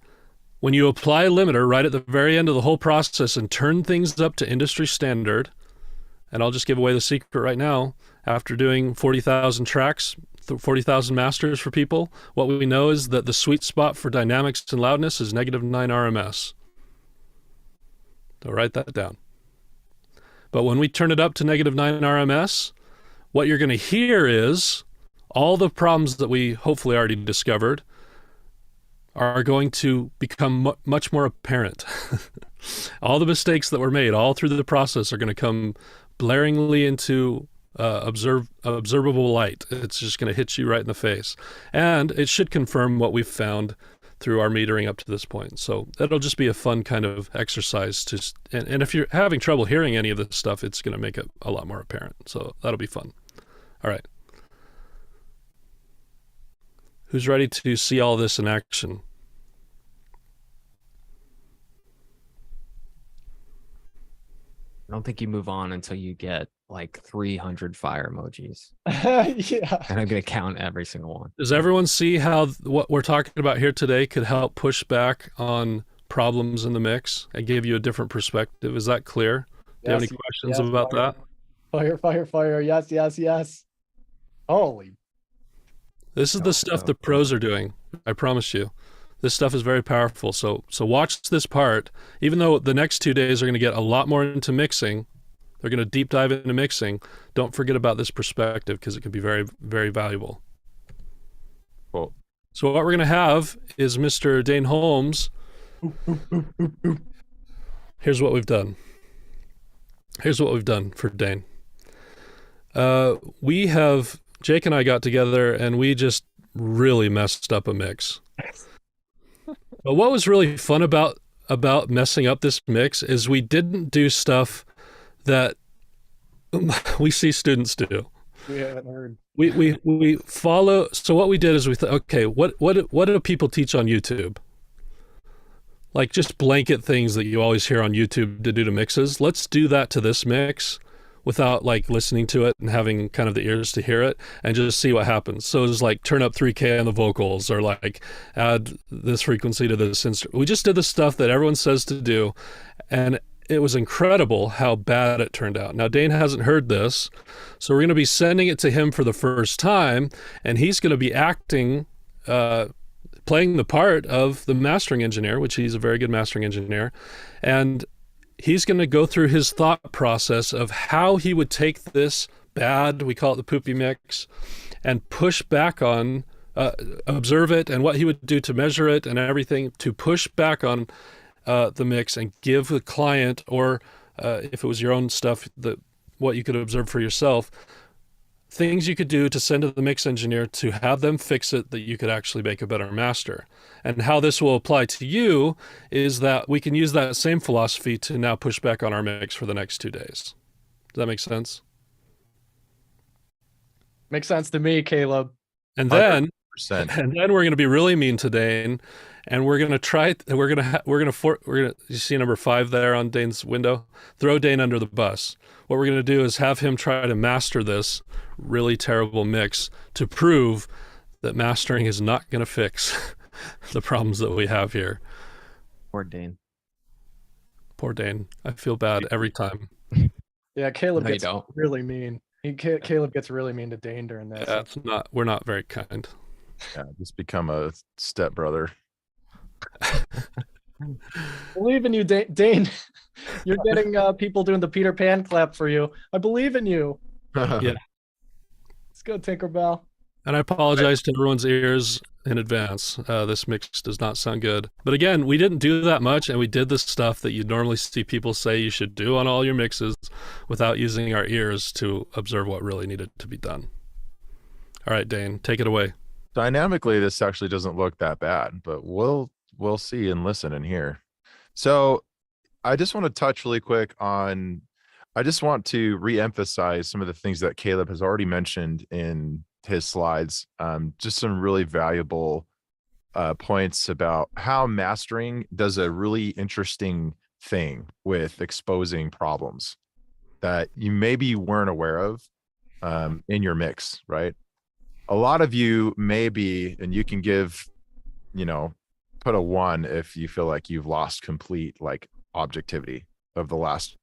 when you apply a limiter right at the very end of the whole process and turn things up to industry standard, and I'll just give away the secret right now, after doing 40,000 tracks, 40,000 masters for people, what we know is that the sweet spot for dynamics and loudness is -9 RMS. So write that down. But when we turn it up to -9 RMS, what you're going to hear is all the problems that we hopefully already discovered are going to become much more apparent. All the mistakes that were made all through the process are going to come blaringly into observable light. It's just going to hit you right in the face. And it should confirm what we've found through our metering up to this point. So it'll just be a fun kind of exercise and if you're having trouble hearing any of this stuff, it's going to make it a lot more apparent. So that'll be fun. All right. Who's ready to see all this in action? I don't think you move on until you get like 300 fire emojis. Yeah. And I'm going to count every single one. Does everyone see how what we're talking about here today could help push back on problems in the mix and give you a different perspective? Is that clear? Do you have any questions about that? Fire, fire, fire. Yes, yes, yes. Holy. This is the stuff the pros are doing. I promise you. This stuff is very powerful. So watch this part. Even though the next 2 days are going to get a lot more into mixing, they're going to deep dive into mixing. Don't forget about this perspective because it can be very, very valuable. Cool. So what we're going to have is Mr. Dane Holmes. Here's what we've done. Here's what we've done for Dane. Jake and I got together and we just really messed up a mix. But what was really fun about messing up this mix is we didn't do stuff that we see students do. We haven't heard. We follow. So what we did is we thought, okay, what do people teach on YouTube? Like just blanket things that you always hear on YouTube to do to mixes. Let's do that to this mix without like listening to it and having kind of the ears to hear it, and just see what happens. So it's like turn up 3K on the vocals, or like add this frequency to this instrument. We just did the stuff that everyone says to do, and it was incredible how bad it turned out. Now, Dane hasn't heard this, so we're going to be sending it to him for the first time, and he's going to be acting, playing the part of the mastering engineer, which he's a very good mastering engineer. And he's going to go through his thought process of how he would take this bad, we call it the poopy mix, and push back on, observe it, and what he would do to measure it and everything to push back on the mix and give the client, or if it was your own stuff, what you could observe for yourself, things you could do to send to the mix engineer to have them fix it, that you could actually make a better master. And how this will apply to you is that we can use that same philosophy to now push back on our mix for the next 2 days. Does that make sense? Makes sense to me, Caleb. And then 100%. and then we're going to be really mean to Dane, and we're going to try. We're going to. You see number 5 there on Dane's window. Throw Dane under the bus. What we're going to do is have him try to master this really terrible mix to prove that mastering is not going to fix the problems that we have here. Poor Dane. Poor Dane. I feel bad every time. Yeah, Caleb No, you gets don't. really mean. Caleb gets really mean to Dane during this. We're not very kind. Yeah, just become a stepbrother. Believe in you, Dane. You're getting people doing the Peter Pan clap for you. I believe in you. Yeah. Let's go, Tinkerbell. And I apologize to everyone's ears in advance. This mix does not sound good. But again, we didn't do that much, and we did the stuff that you normally see people say you should do on all your mixes without using our ears to observe what really needed to be done. All right, Dane, take it away. Dynamically, this actually doesn't look that bad, but we'll see and listen and hear. So I just want to touch really quick on, I just want to re-emphasize some of the things that Caleb has already mentioned in his slides. Just some really valuable points about how mastering does a really interesting thing with exposing problems that you maybe weren't aware of in your mix, right? A lot of you may be, and you can give, put a 1 if you feel like you've lost complete like objectivity of the last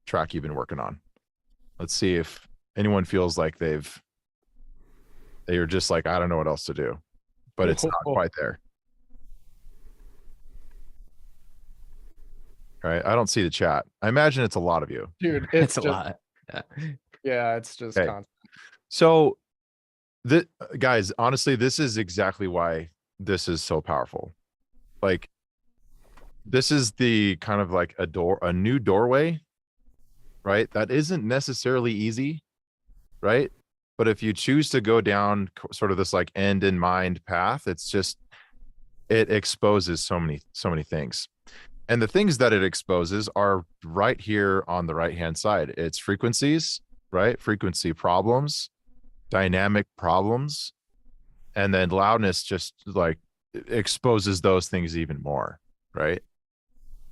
track you've been working on. Let's see if anyone feels like they're just like, I don't know what else to do, but it's not quite there. All right. I don't see the chat. I imagine it's a lot of you. Dude, It's a just, lot. Yeah, it's just Okay. constant. So guys, honestly, this is exactly why this is so powerful. Like, this is the kind of like a new doorway, right? That isn't necessarily easy, right? But if you choose to go down sort of this like end in mind path, it exposes so many things. And the things that it exposes are right here on the right-hand side. It's frequencies, right? Frequency problems, dynamic problems, and then loudness just like exposes those things even more, right?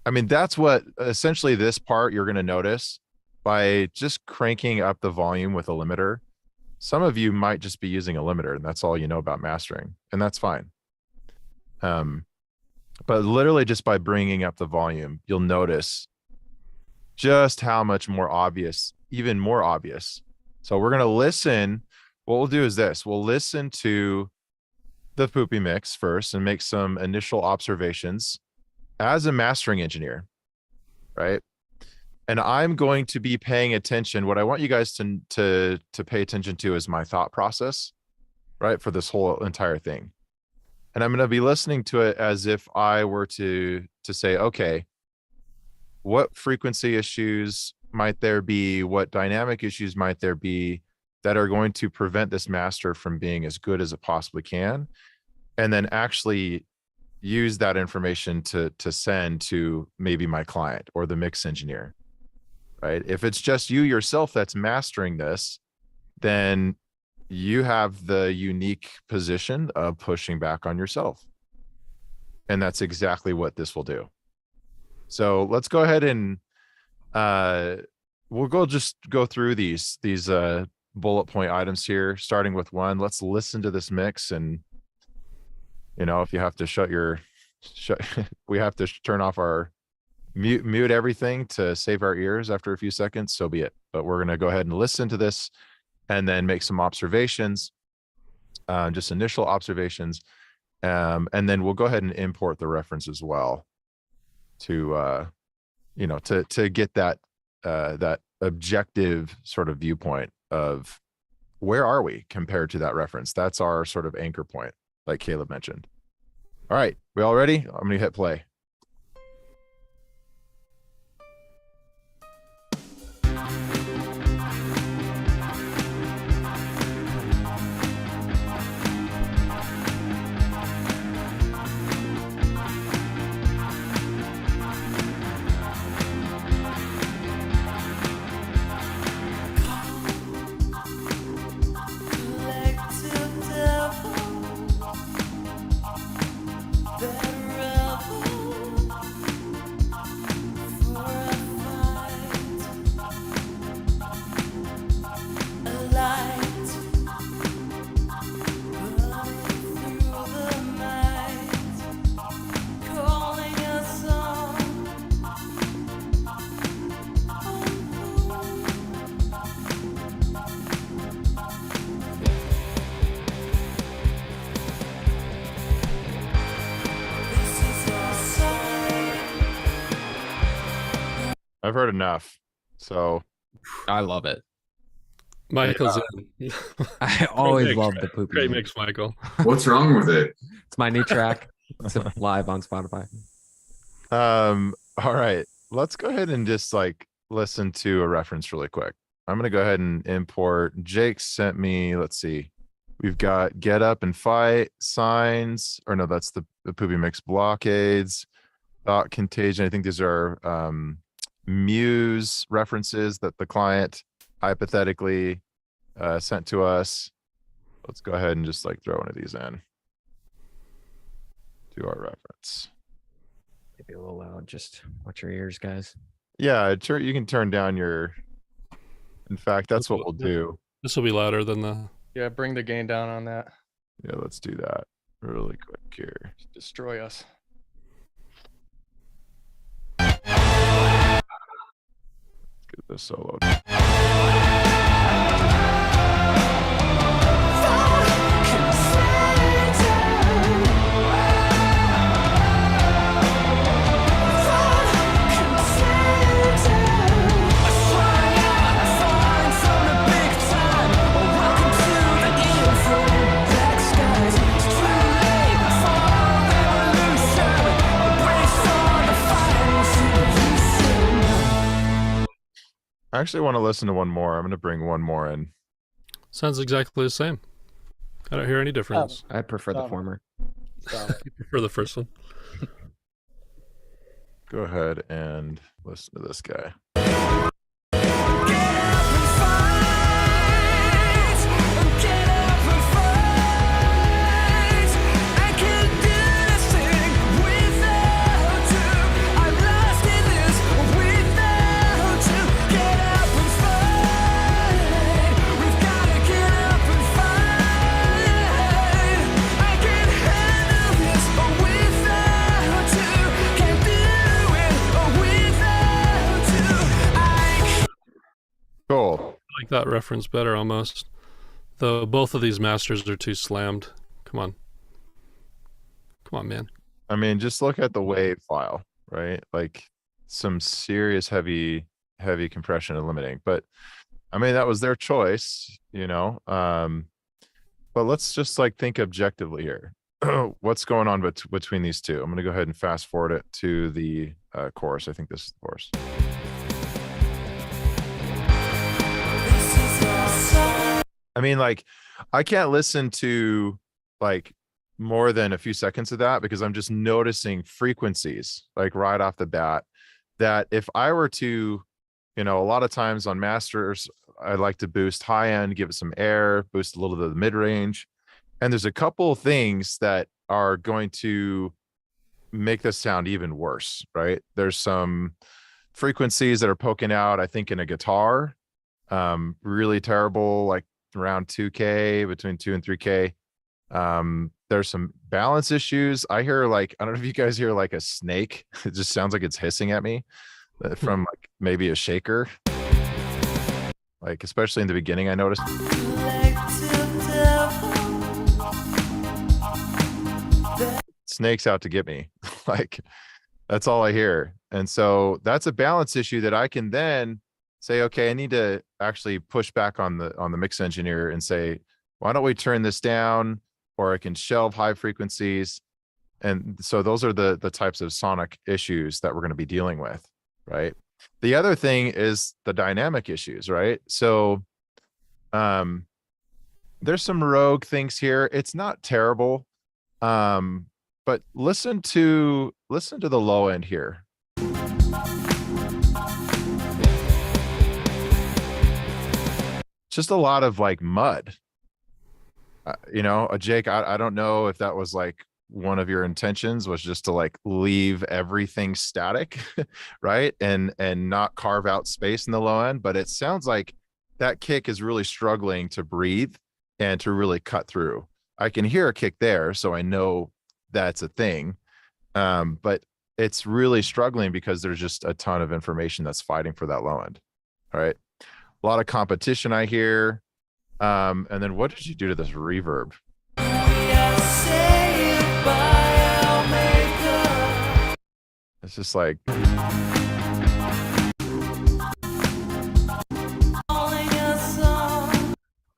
I mean, that's what essentially this part you're going to notice by just cranking up the volume with a limiter. Some of you might just be using a limiter and that's all you know about mastering, and that's fine. But literally just by bringing up the volume, you'll notice just how much more obvious, even more obvious. So we're going to listen. What we'll do is this. We'll listen to the poopy mix first and make some initial observations as a mastering engineer, right? And I'm going to be paying attention. What I want you guys to pay attention to is my thought process, right? For this whole entire thing. And I'm going to be listening to it as if I were to say, okay, what frequency issues might there be? What dynamic issues might there be? that are going to prevent this master from being as good as it possibly can, and then actually use that information to send to maybe my client or the mix engineer, right? If it's just you yourself that's mastering this, then you have the unique position of pushing back on yourself. And that's exactly what this will do. So let's go ahead and we'll just go through these bullet point items here, starting with one. Let's listen to this mix, and if you have to we have to turn off our mute everything to save our ears after a few seconds, so be it. But we're going to go ahead and listen to this and then make some observations, just initial observations. And then we'll go ahead and import the reference as well to get that objective sort of viewpoint of where are we compared to that reference. That's our sort of anchor point, like Caleb mentioned. All right, we all ready? I'm going to hit play. I've heard enough, so I love it. Michael's in. I always mix, love the poopy. Great mix, Michael. What's wrong with it? It's my new track. It's live on Spotify. all right, let's go ahead and just listen to a reference really quick. I'm going to go ahead and import. Jake sent me, let's see, we've got Get Up and Fight, Signs, or no, that's the Poopy Mix Blockades, Thought Contagion. I think these are Muse references that the client hypothetically sent to us. Let's go ahead and just throw one of these in to our reference. Maybe a little loud. Just watch your ears, guys. Yeah, you can turn down your. In fact, that's what we'll do. This will be louder than the. Yeah, bring the gain down on that. Yeah, let's do that really quick here. Destroy us. Get this solo. I actually want to listen to one more. I'm going to bring one more in. Sounds exactly the same. I don't hear any difference. I prefer the former. You prefer the first one. Go ahead and listen to this guy. Cool. I like that reference better almost. Though both of these masters are too slammed. Come on. Come on, man. I mean, just look at the wave file, right? Some serious heavy compression and limiting. But I mean, that was their choice, but let's just think objectively here. What's going on between these two? I'm going to go ahead and fast forward it to the chorus. I think this is the chorus. I mean, like, I can't listen to like more than a few seconds of that because I'm just noticing frequencies like right off the bat that if I were to, a lot of times on masters, I like to boost high end, give it some air, boost a little bit of the mid range. And there's a couple of things that are going to make this sound even worse, right? There's some frequencies that are poking out, I think, in a guitar, really terrible, like around 2K, between 2 and 3K. There's some balance issues. I hear like, I don't know if you guys hear like a snake. It just sounds like it's hissing at me from like maybe a shaker. Like, especially in the beginning, I noticed. Snake's out to get me. Like, that's all I hear. And so that's a balance issue that I can then say, okay, I need to actually push back on the mix engineer and say, why don't we turn this down? Or I can shelve high frequencies. And so those are the types of sonic issues that we're going to be dealing with, right? The other thing is the dynamic issues, right? So there's some rogue things here. It's not terrible. But listen to the low end here. Just a lot of like mud. Jake, I don't know if that was like one of your intentions was just to like leave everything static, right? And not carve out space in the low end, but it sounds like that kick is really struggling to breathe and to really cut through. I can hear a kick there, so I know that's a thing. But it's really struggling because there's just a ton of information that's fighting for that low end. All right. A lot of competition I hear. And then what did you do to this reverb? It's just like,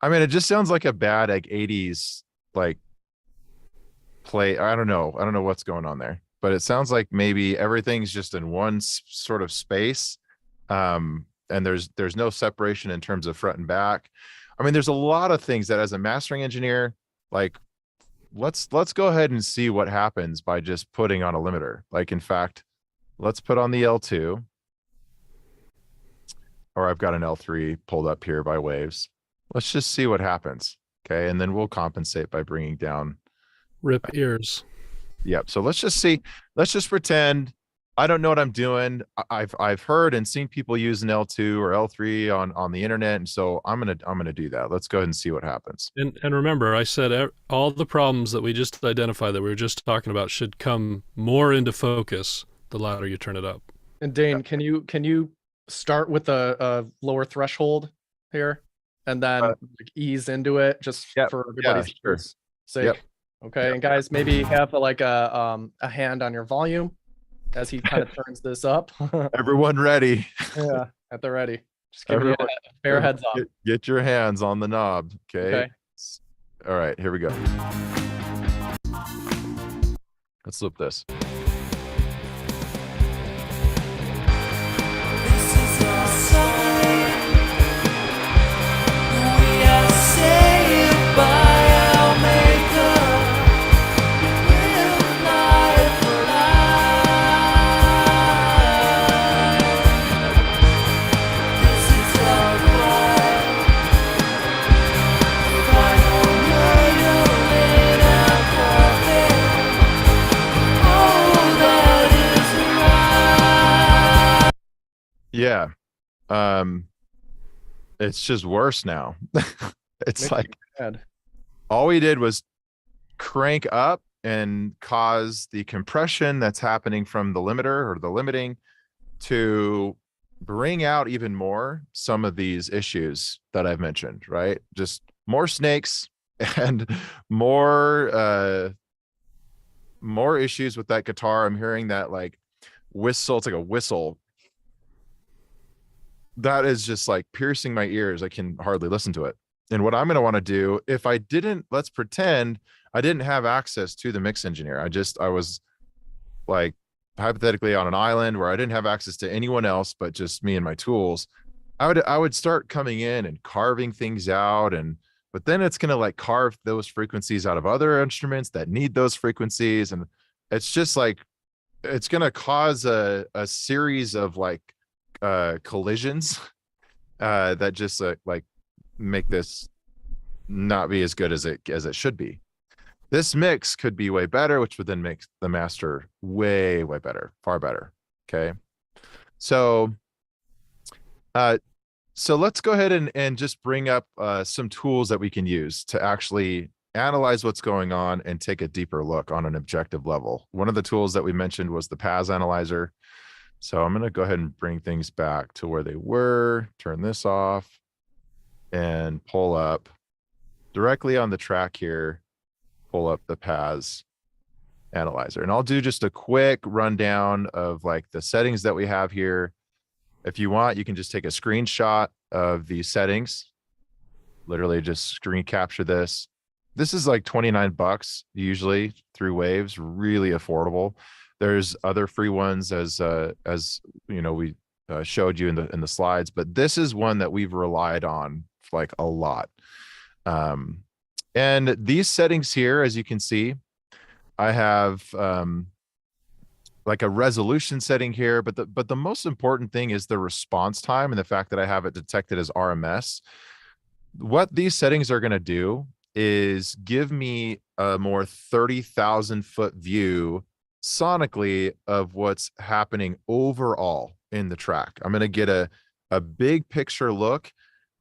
I mean, it just sounds like a bad like 80s like play. I don't know what's going on there, but it sounds like maybe everything's just in one sort of space. And there's no separation in terms of front and back. I mean, there's a lot of things that as a mastering engineer, like let's go ahead and see what happens by just putting on a limiter. Like, in fact, let's put on the L2, or I've got an L3 pulled up here by Waves. Let's just see what happens. Okay. And then we'll compensate by bringing down. Rip ears. Yep. So let's just see. Let's just pretend I don't know what I'm doing. I've heard and seen people use an L2 or L3 on the internet, and so I'm gonna do that. Let's go ahead and see what happens. And remember, I said all the problems that we just identified that we were just talking about should come more into focus the louder you turn it up. And Dane, can you start with a lower threshold here, and then like ease into it just for everybody's sake? Yep. Okay, and guys, maybe have a hand on your volume as he kind of turns this up. Everyone ready? Yeah, at the ready. Just give me a fair heads up. Get your hands on the knob. Okay. All right, here we go. Let's loop this. Yeah. It's just worse now. It's like all we did was crank up and cause the compression that's happening from the limiter or the limiting to bring out even more some of these issues that I've mentioned, right? Just more snakes and more issues with that guitar. I'm hearing that like whistle. It's like a whistle that is just like piercing my ears. I can hardly listen to it. And what I'm going to want to do, if I didn't, let's pretend I didn't have access to the mix engineer. I was like hypothetically on an island where I didn't have access to anyone else but just me and my tools. I would start coming in and carving things out and but then it's going to like carve those frequencies out of other instruments that need those frequencies. And it's just like, it's going to cause a series of like collisions that just like make this not be as good as it should be. This mix could be way better, which would then make the master way better, far better. Okay. So so let's go ahead and just bring up some tools that we can use to actually analyze what's going on and take a deeper look on an objective level. One of the tools that we mentioned was the PAS analyzer. So I'm going to go ahead and bring things back to where they were, turn this off, and pull up directly on the track here, pull up the PAS analyzer. And I'll do just a quick rundown of like the settings that we have here. If you want, you can just take a screenshot of these settings, literally just screen capture this. This is like 29 bucks usually through Waves, really affordable. There's other free ones as you know, we showed you in the slides, but this is one that we've relied on like a lot. And these settings here, as you can see, I have like a resolution setting here, but the most important thing is the response time and the fact that I have it detected as RMS. What these settings are going to do is give me a more 30,000 foot view sonically of what's happening overall in the track. I'm going to get a big picture look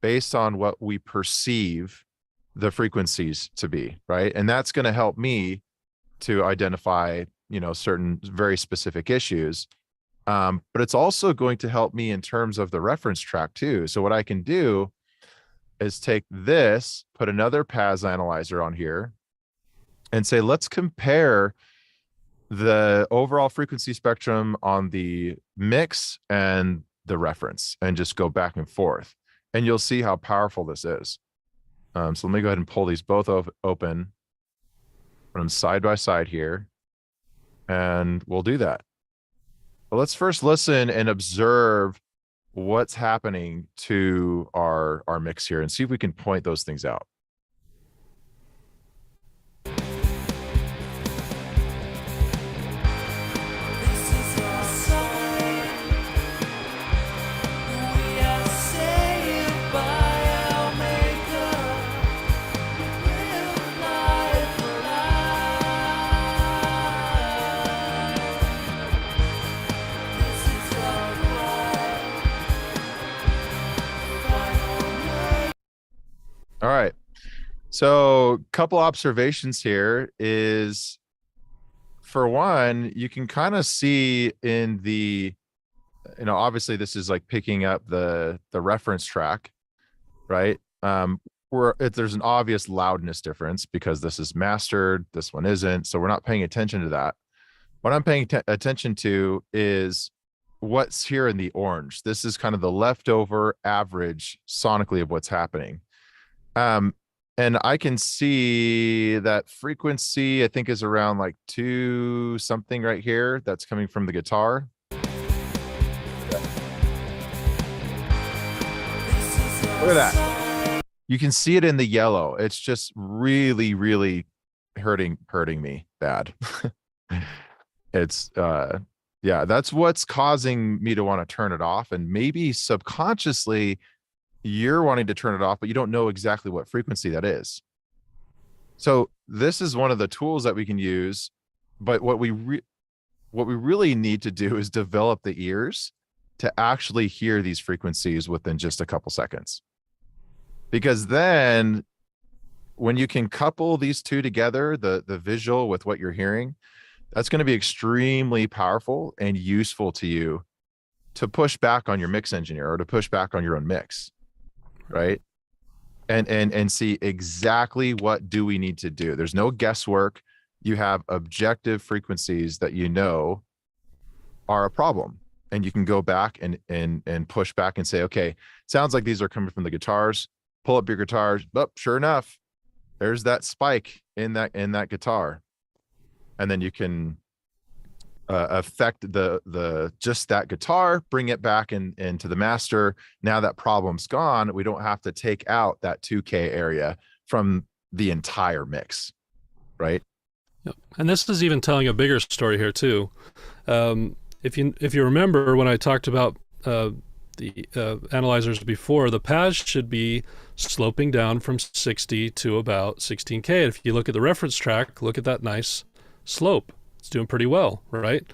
based on what we perceive the frequencies to be, right? And that's going to help me to identify, you know, certain very specific issues. But it's also going to help me in terms of the reference track too. So what I can do is take this, put another PAS analyzer on here and say, let's compare the overall frequency spectrum on the mix and the reference and just go back and forth. And you'll see how powerful this is. So let me go ahead and pull these both open. Put them side by side here. And we'll do that. But let's first listen and observe what's happening to our mix here and see if we can point those things out. All right. So a couple observations here is, for one, you can kind of see in the, you know, obviously this is like picking up the reference track, right? Where there's an obvious loudness difference because this is mastered, this one isn't. So we're not paying attention to that. What I'm paying attention to is what's here in the orange. This is kind of the leftover average sonically of what's happening. And I can see that frequency, I think, is around like 2 something right here. That's coming from the guitar. Look at that. You can see it in the yellow. It's just really, really hurting me bad. It's, yeah, that's what's causing me to want to turn it off. And maybe subconsciously, you're wanting to turn it off, but you don't know exactly what frequency that is. So this is one of the tools that we can use, but what we really need to do is develop the ears to actually hear these frequencies within just a couple seconds. Because then when you can couple these two together, the visual with what you're hearing, that's going to be extremely powerful and useful to you to push back on your mix engineer or to push back on your own mix. Right. And see exactly what do we need to do. There's no guesswork. You have objective frequencies that you know are a problem. And you can go back and push back and say, okay, sounds like these are coming from the guitars. Pull up your guitars. Oh, sure enough, there's that spike in that guitar. And then you can affect the just that guitar, bring it back into the master. Now that problem's gone, we don't have to take out that 2K area from the entire mix, right? Yep. And this is even telling a bigger story here too. If you remember when I talked about the analyzers before, the pads should be sloping down from 60 to about 16K. And if you look at the reference track, look at that nice slope. It's doing pretty well, right?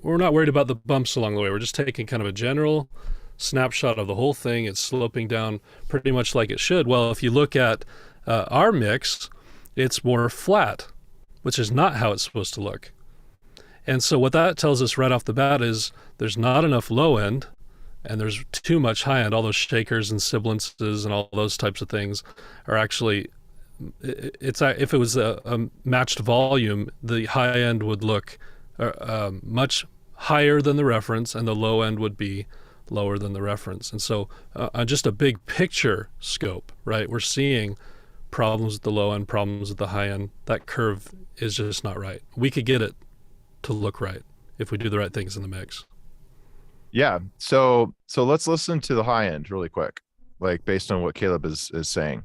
We're not worried about the bumps along the way. We're just taking kind of a general snapshot of the whole thing. It's sloping down pretty much like it should. Well, if you look at our mix, it's more flat, which is not how it's supposed to look. And so what that tells us right off the bat is there's not enough low end and there's too much high end. All those shakers and sibilances and all those types of things are actually, if it was a matched volume, the high end would look much higher than the reference and the low end would be lower than the reference. And so just a big picture scope, right? We're seeing problems at the low end, problems at the high end. That curve is just not right. We could get it to look right if we do the right things in the mix. Yeah. So let's listen to the high end really quick, like based on what Caleb is saying.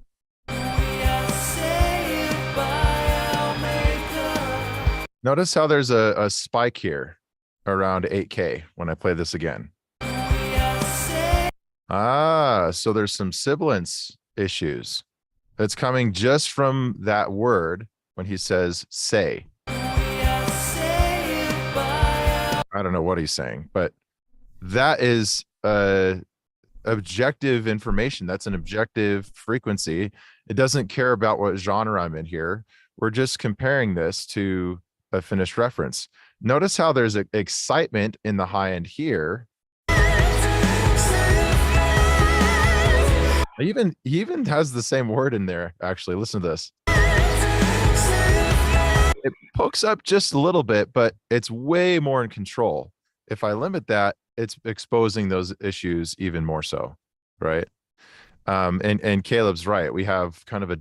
Notice how there's a spike here around 8K when I play this again. So there's some sibilance issues. It's coming just from that word when he says say. I don't know what he's saying, but that is objective information. That's an objective frequency. It doesn't care about what genre I'm in here. We're just comparing this to a finished reference. Notice how there's excitement in the high end here. He even has the same word in there. Actually, listen to this. It pokes up just a little bit, but it's way more in control. If I limit that, it's exposing those issues even more so, right? And Caleb's right. We have kind of a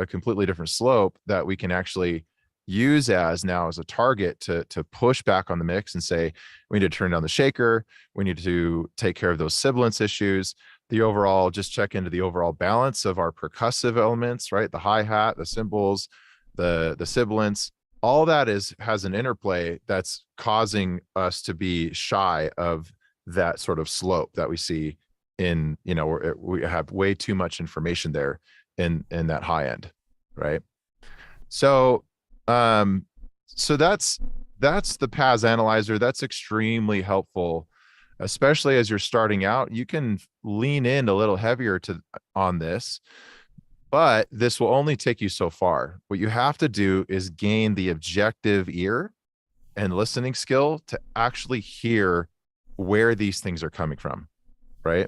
completely different slope that we can actually use as a target to push back on the mix and say, we need to turn down the shaker. We need to take care of those sibilance issues. Just check into the overall balance of our percussive elements, right? The hi-hat, the cymbals, the sibilance, all that has an interplay that's causing us to be shy of that sort of slope that we see in, we have way too much information there in that high end, right? So that's the PAS analyzer. That's extremely helpful, especially as you're starting out. You can lean in a little heavier on this, but this will only take you so far. What you have to do is gain the objective ear and listening skill to actually hear where these things are coming from, right?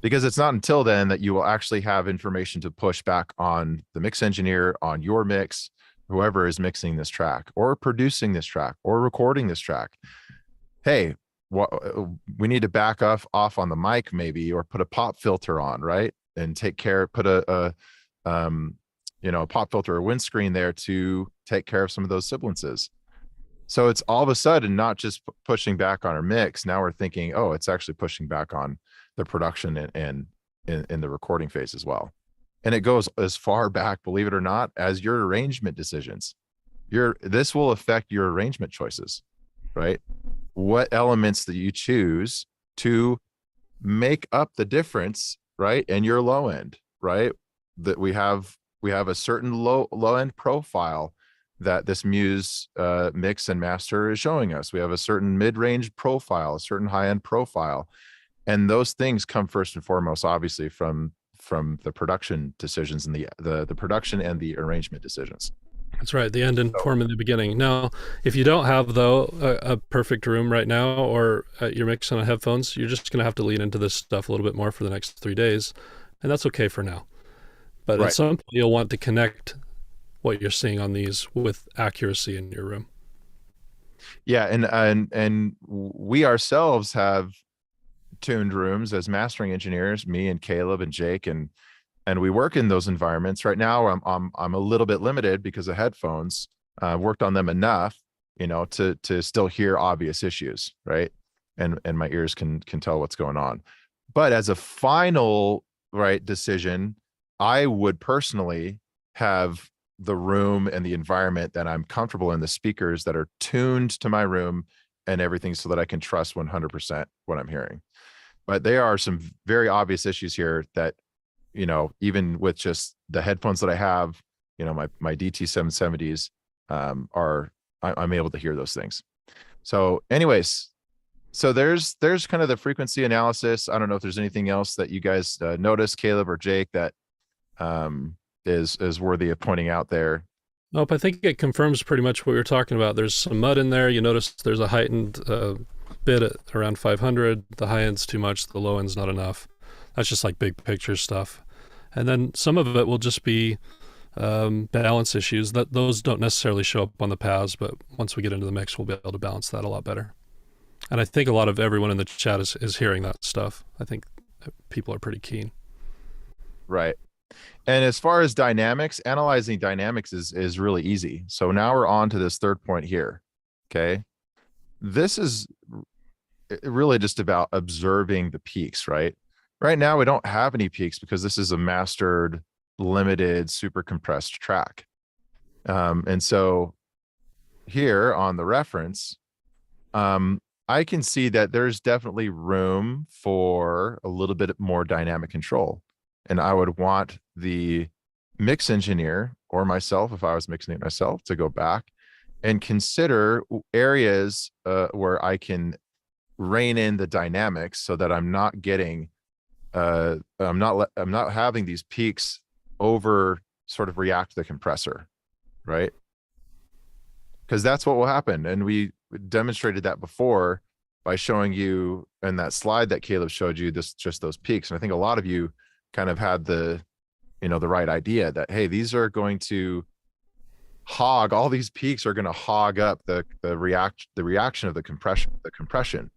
Because it's not until then that you will actually have information to push back on the mix engineer, on your mix, whoever is mixing this track or producing this track or recording this track. Hey, we need to back off on the mic maybe, or put a pop filter on, right? And put a pop filter or windscreen there to take care of some of those sibilances. So it's all of a sudden not just pushing back on our mix. Now we're thinking, oh, it's actually pushing back on the production and in the recording phase as well. And it goes as far back, believe it or not, as your arrangement decisions. This will affect your arrangement choices, right? What elements that you choose to make up the difference, right? And your low end, right? That we have a certain low end profile that this Muse mix and master is showing us. We have a certain mid-range profile, a certain high-end profile. And those things come first and foremost, obviously, from the production decisions and the production and the arrangement decisions. That's right. The end inform in the beginning. Now, if you don't have, though, a perfect room right now, or you're mixing on headphones, you're just going to have to lean into this stuff a little bit more for the next 3 days. And that's okay for now. But at some point, you'll want to connect what you're seeing on these with accuracy in your room. Yeah. And we ourselves have tuned rooms as mastering engineers, me and Caleb and Jake, and we work in those environments. Right now I'm a little bit limited because of headphones. Worked on them enough, to still hear obvious issues, right? And my ears can tell what's going on. But as a final right decision, I would personally have the room and the environment that I'm comfortable in, the speakers that are tuned to my room and everything, so that I can trust 100% what I'm hearing. But there are some very obvious issues here that, even with just the headphones that I have, my DT770s, I'm able to hear those things. So anyways, so there's kind of the frequency analysis. I don't know if there's anything else that you guys noticed, Caleb or Jake, that is worthy of pointing out there. Nope, I think it confirms pretty much what we were talking about. There's some mud in there. You notice there's a heightened bit at around 500. The high end's too much. The low end's not enough. That's just like big picture stuff. And then some of it will just be balance issues. Those don't necessarily show up on the paths, but once we get into the mix, we'll be able to balance that a lot better. And I think a lot of everyone in the chat is hearing that stuff. I think people are pretty keen. Right. And as far as dynamics, analyzing dynamics is really easy. So now we're on to this third point here. Okay. This is really just about observing the peaks, right? Right now, we don't have any peaks because this is a mastered, limited, super compressed track. And so here on the reference, I can see that there's definitely room for a little bit more dynamic control. And I would want the mix engineer or myself, if I was mixing it myself, to go back and consider areas where I can rein in the dynamics so that I'm not getting, I'm not having these peaks over sort of react to the compressor, right? Because that's what will happen. And we demonstrated that before by showing you in that slide that Caleb showed you, just those peaks. And I think a lot of you kind of had the right idea that, hey, these are going to hog, all these peaks are going to hog up the reaction of the compression,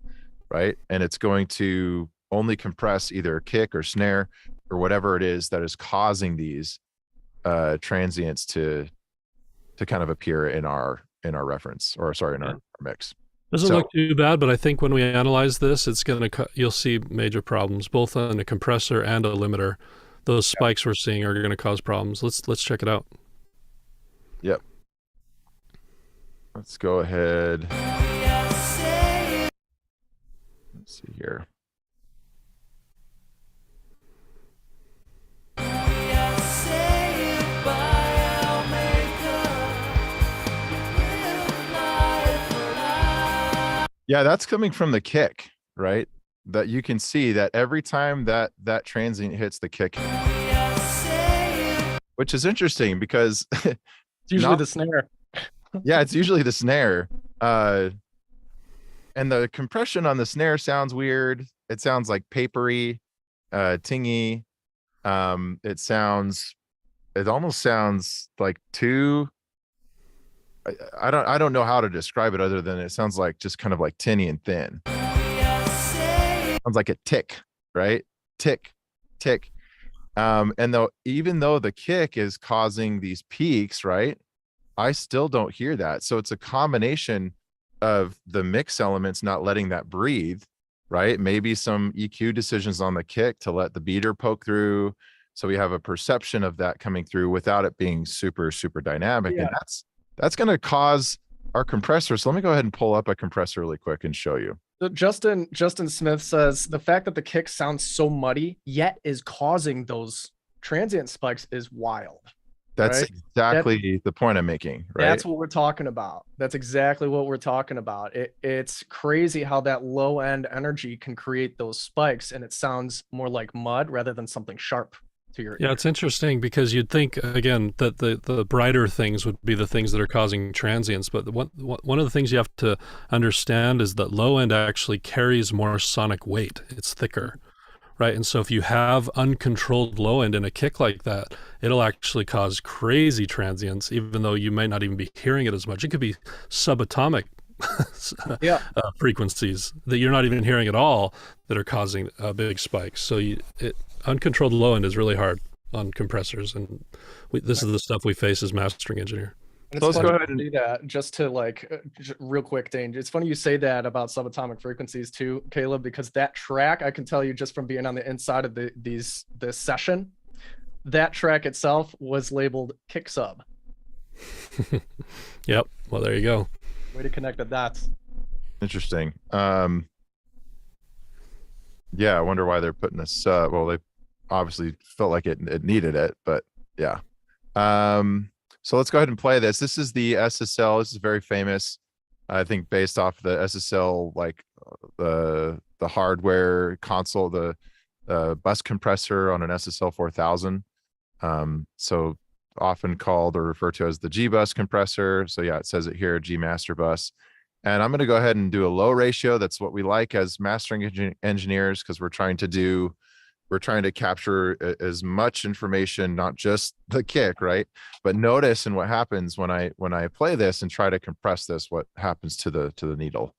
right? And it's going to only compress either kick or snare or whatever it is that is causing these transients to kind of appear in our reference, or sorry, in our mix. Doesn't look too bad, but I think when we analyze this, you'll see major problems, both on a compressor and a limiter. Those spikes we're seeing are going to cause problems. Let's check it out. Yep. Let's go ahead. Let's see here. Yeah, that's coming from the kick, right? That you can see that every time that transient hits the kick, which is interesting because It's usually the snare. Yeah, it's usually the snare. And the compression on the snare sounds weird. It sounds like papery, tingy. It almost sounds like too, I don't know how to describe it other than it sounds like just kind of like tinny and thin. Sounds like a tick, right? Tick, tick. And even though the kick is causing these peaks, right? I still don't hear that. So it's a combination of the mix elements not letting that breathe, right? Maybe some EQ decisions on the kick to let the beater poke through. So we have a perception of that coming through without it being super, super dynamic. Yeah. And that's going to cause our compressor. So let me go ahead and pull up a compressor really quick and show you. So Justin Smith says the fact that the kick sounds so muddy yet is causing those transient spikes is wild. That's right? exactly the point I'm making, right? That's what we're talking about. That's exactly what we're talking about. It's crazy how that low end energy can create those spikes, and it sounds more like mud rather than something sharp to your ear. It's interesting because you'd think, again, that the brighter things would be the things that are causing transients. But one of the things you have to understand is that low end actually carries more sonic weight. It's thicker, right? And so if you have uncontrolled low end in a kick like that, it'll actually cause crazy transients, even though you might not even be hearing it as much. It could be subatomic frequencies that you're not even hearing at all that are causing big spikes. So uncontrolled low end is really hard on compressors, and this is the stuff we face as mastering engineer. And So it's let's go funny ahead to and do that just to like real quick, Dane. It's funny you say that about subatomic frequencies too, Caleb, because that track I can tell you just from being on the inside of this session, that track itself was labeled kick sub. Yep. Well, there you go. Way to connect the dots. interesting. Yeah, I wonder why they're putting this. Well, they obviously felt like it needed it, but yeah. So let's go ahead and play this. This is the SSL. This is very famous. I think based off the SSL, like the hardware console, the bus compressor on an SSL 4000. So often called or referred to as the G bus compressor. So yeah, it says it here, G master bus. And I'm going to go ahead and do a low ratio. That's what we like as mastering engineers, because we're trying to capture as much information, not just the kick, right? But notice and what happens when I play this and try to compress this, what happens to the needle.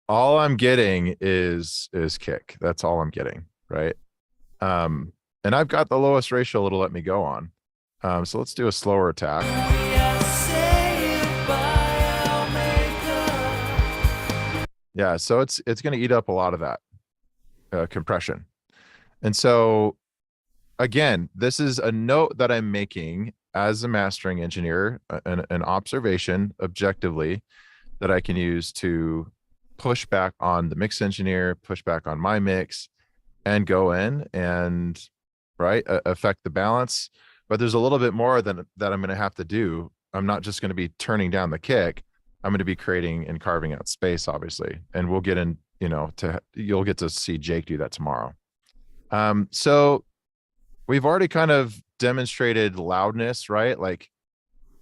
All I'm getting is kick. That's all I'm getting, right? And I've got the lowest ratio it'll let me go on. So let's do a slower attack. Yeah, so it's going to eat up a lot of that compression. And so again, this is a note that I'm making as a mastering engineer, an observation objectively that I can use to push back on the mix engineer, push back on my mix, and go in and affect the balance. But there's a little bit more that I'm going to have to do. I'm not just going to be turning down the kick. I'm going to be creating and carving out space, obviously. And we'll get in, you'll get to see Jake do that tomorrow. So we've already kind of demonstrated loudness, right? Like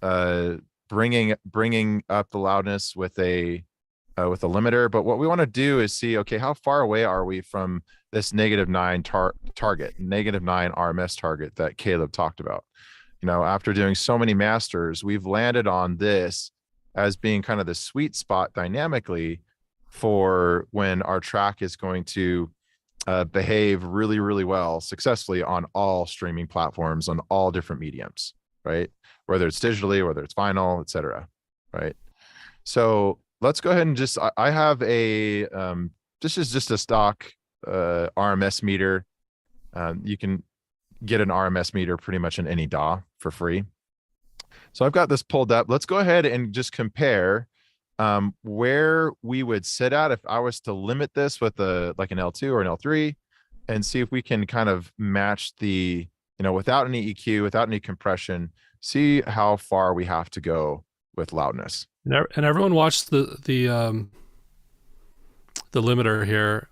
bringing up the loudness with a limiter. But what we want to do is see, okay, how far away are we from this -9 target, -9 RMS target that Caleb talked about? After doing so many masters, we've landed on this as being kind of the sweet spot dynamically for when our track is going to behave really, really well successfully on all streaming platforms, on all different mediums, right? Whether it's digitally, whether it's vinyl, etc. Right? So let's go ahead and I have this is just a stock RMS meter. You can get an RMS meter pretty much in any DAW for free. So I've got this pulled up. Let's go ahead and just compare where we would sit at if I was to limit this with like an L2 or an L3, and see if we can kind of match the, without any EQ, without any compression, see how far we have to go with loudness. And everyone watch the limiter here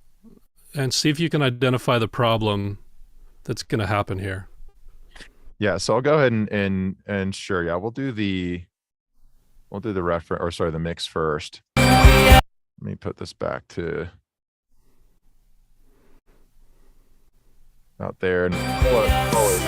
and see if you can identify the problem that's going to happen here. Yeah, so I'll go ahead and sure, yeah, we'll do the reference, or sorry, the mix first. Let me put this back to out there and pull it forward.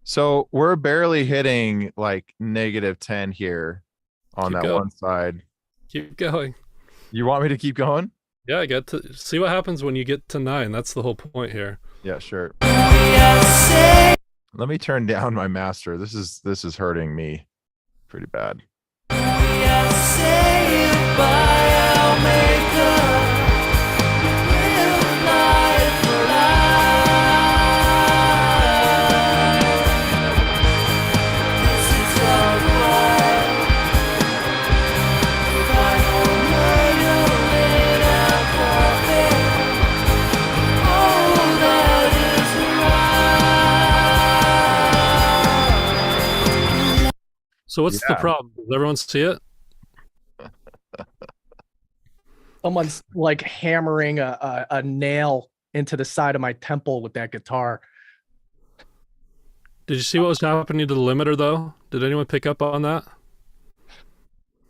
So we're barely hitting like -10 here on Keep that going. one side. Keep going. You want me to keep going? Yeah, I get to see what happens when you get to 9. That's the whole point here. Yeah, sure. Let me turn down my master. This is hurting me pretty bad. So what's the problem? Does everyone see it? Someone's like hammering a nail into the side of my temple with that guitar. Did you see what was happening to the limiter though? Did anyone pick up on that?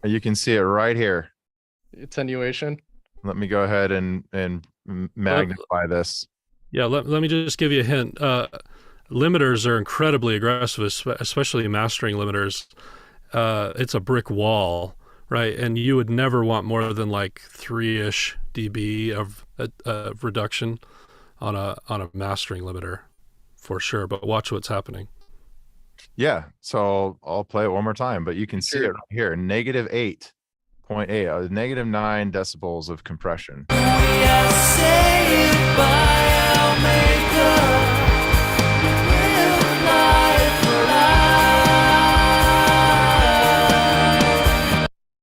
You can see it right here. Attenuation. Let me go ahead and magnify this. Yeah, let me just give you a hint. Limiters are incredibly aggressive, especially mastering limiters. It's a brick wall, right? And you would never want more than like 3-ish dB of reduction on a mastering limiter, for sure. But watch what's happening. Yeah, so I'll play it one more time, but you can see it right here, -8.8, -9 decibels of compression.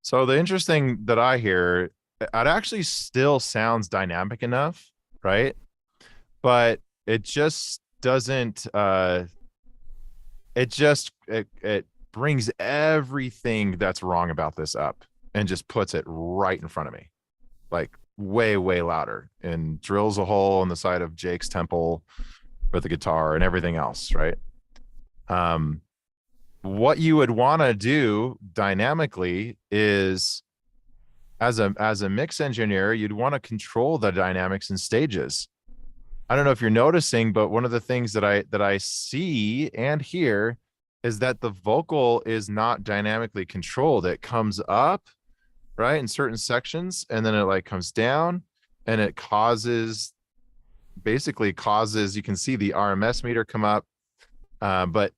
So the interesting that I hear, it actually still sounds dynamic enough, right? But it just doesn't, it brings everything that's wrong about this up and just puts it right in front of me, like way louder, and drills a hole in the side of Jake's temple with the guitar and everything else, right? What you would want to do dynamically is, as a mix engineer, you'd want to control the dynamics in stages. I don't know if you're noticing, but one of the things that I see and hear is that the vocal is not dynamically controlled. It comes up, right, in certain sections, and then it like comes down, and it basically causes, you can see the RMS meter come up, but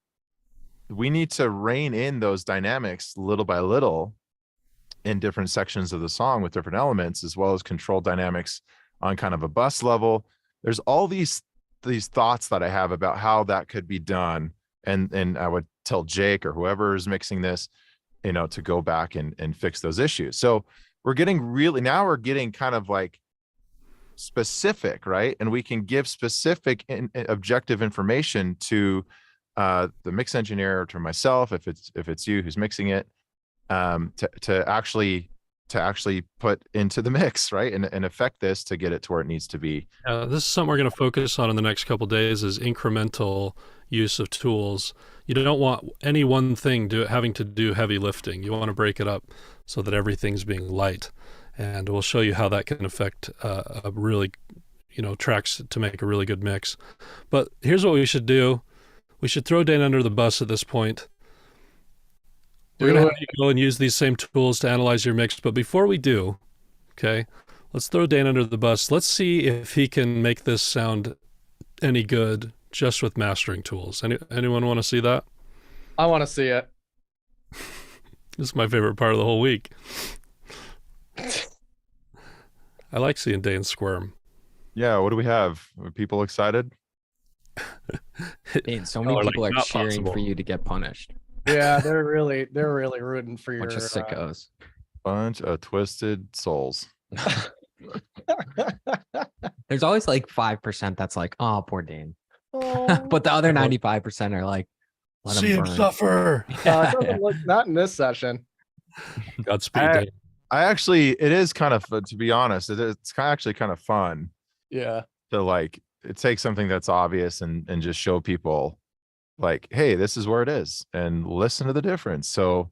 we need to rein in those dynamics little by little in different sections of the song with different elements, as well as control dynamics on kind of a bus level. There's all these thoughts that I have about how that could be done. And I would tell Jake or whoever is mixing this, to go back and fix those issues. So we're getting kind of like specific, right? And we can give specific objective information to the mix engineer, or to myself, if it's you who's mixing it, to actually put into the mix, right, and affect this to get it to where it needs to be. This is something we're going to focus on in the next couple of days, is incremental use of tools. You don't want any one thing having to do heavy lifting. You want to break it up so that everything's being light, and we'll show you how that can affect a really, tracks to make a really good mix. But here's what we should do. We should throw Dane under the bus at this point. We're going to have you go and use these same tools to analyze your mix. But before we do, okay, let's throw Dane under the bus. Let's see if he can make this sound any good just with mastering tools. Anyone want to see that? I want to see it. This is my favorite part of the whole week. I like seeing Dane squirm. Yeah, what do we have? Are people excited? Dane, so many people are cheering for you to get punished. Yeah, they're really rooting for your Bunch of sickos. Bunch of twisted souls. There's always like 5% that's like, oh, poor Dane. Oh. But the other 95% are like, let See him burn. suffer. It doesn't look, not in this session. Godspeed, Dane. It is kind of, to be honest, it's actually kind of fun Yeah. to take something that's obvious and just show people like, hey, this is where it is, and listen to the difference. So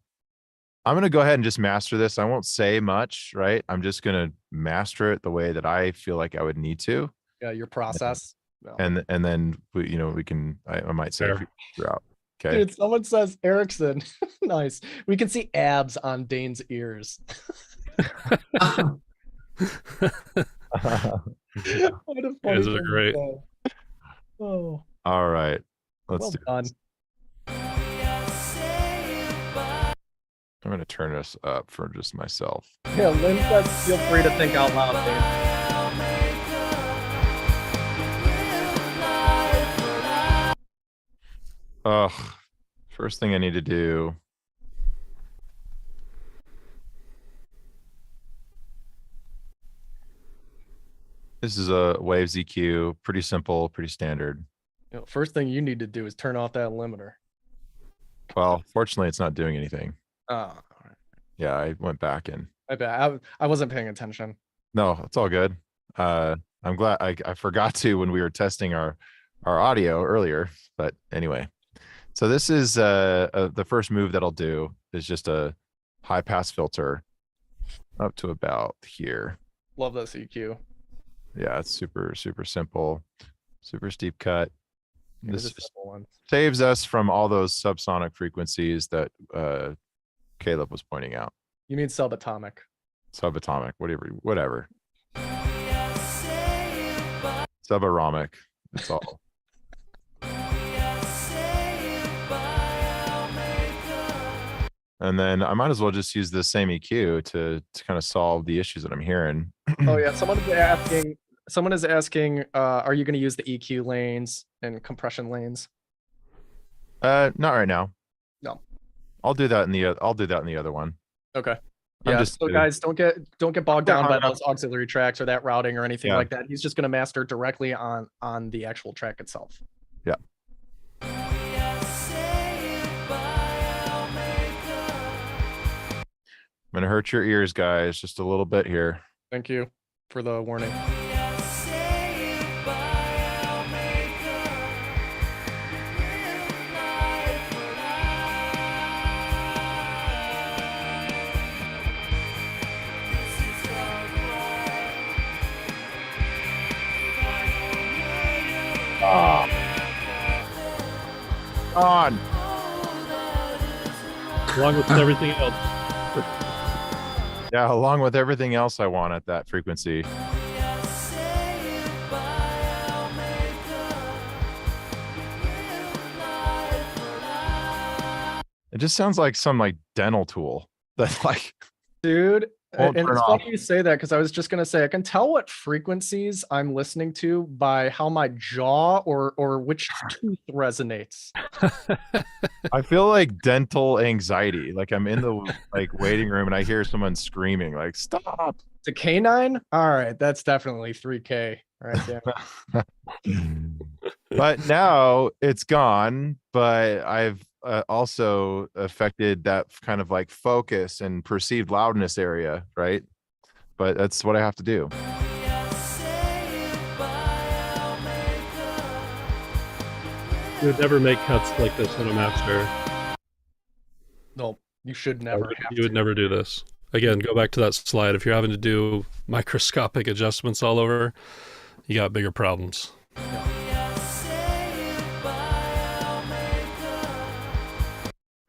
I'm going to go ahead and just master this. I won't say much, right? I'm just going to master it the way that I feel like I would need to. Yeah, your process. No. And then we can, I might say throughout. Okay. Dude, someone says Erickson. Nice. We can see abs on Dane's ears. What a funny Those are thing to great. say. Oh, All right. Let's well do done. this. I'm going to turn this up for just myself. Yeah, Lynn says feel free to think out loud, Dane. Ugh. First thing I need to do. This is a Waves EQ, pretty simple, pretty standard. First thing you need to do is turn off that limiter. Well, fortunately, it's not doing anything. Oh, all right. Yeah, I went back and I bet I wasn't paying attention. no, it's all good. I'm glad I forgot to when we were testing our audio earlier, but anyway. So this is the first move that I'll do is just a high pass filter up to about here. Love this EQ. Yeah, it's super, super simple, super steep cut. It This is a just simple one. saves us from all those subsonic frequencies that Caleb was pointing out. You mean subatomic? Subatomic, whatever. Subaromic. It's all. And then I might as well just use the same EQ to kind of solve the issues that I'm hearing. Oh yeah, someone is asking, are you going to use the EQ lanes and compression lanes? Not right now. No. I'll do that in the other one. Okay. I'm Yeah, just so kidding. guys, don't get bogged down by hung up. those auxiliary tracks or that routing or anything Yeah. like that. He's just going to master directly on the actual track itself. Yeah. I'm gonna hurt your ears, guys, just a little bit here. Thank you for the warning. On. Along with everything else. Yeah, along with everything else I want at that frequency. It just sounds like some like dental tool that like Dude, Won't and turn it's off. funny you say that because I was just gonna say I can tell what frequencies I'm listening to by how my jaw or which tooth resonates. I feel like dental anxiety. Like I'm in the like waiting room and I hear someone screaming like stop. It's a canine. All right, that's definitely 3K right there. But now it's gone, but I've also affected that kind of like focus and perceived loudness area, right? But that's what I have to do. You would never make cuts like this on a master. No, you should never have You would to. never do this. Again, go back to that slide. If you're having to do microscopic adjustments all over, you got bigger problems.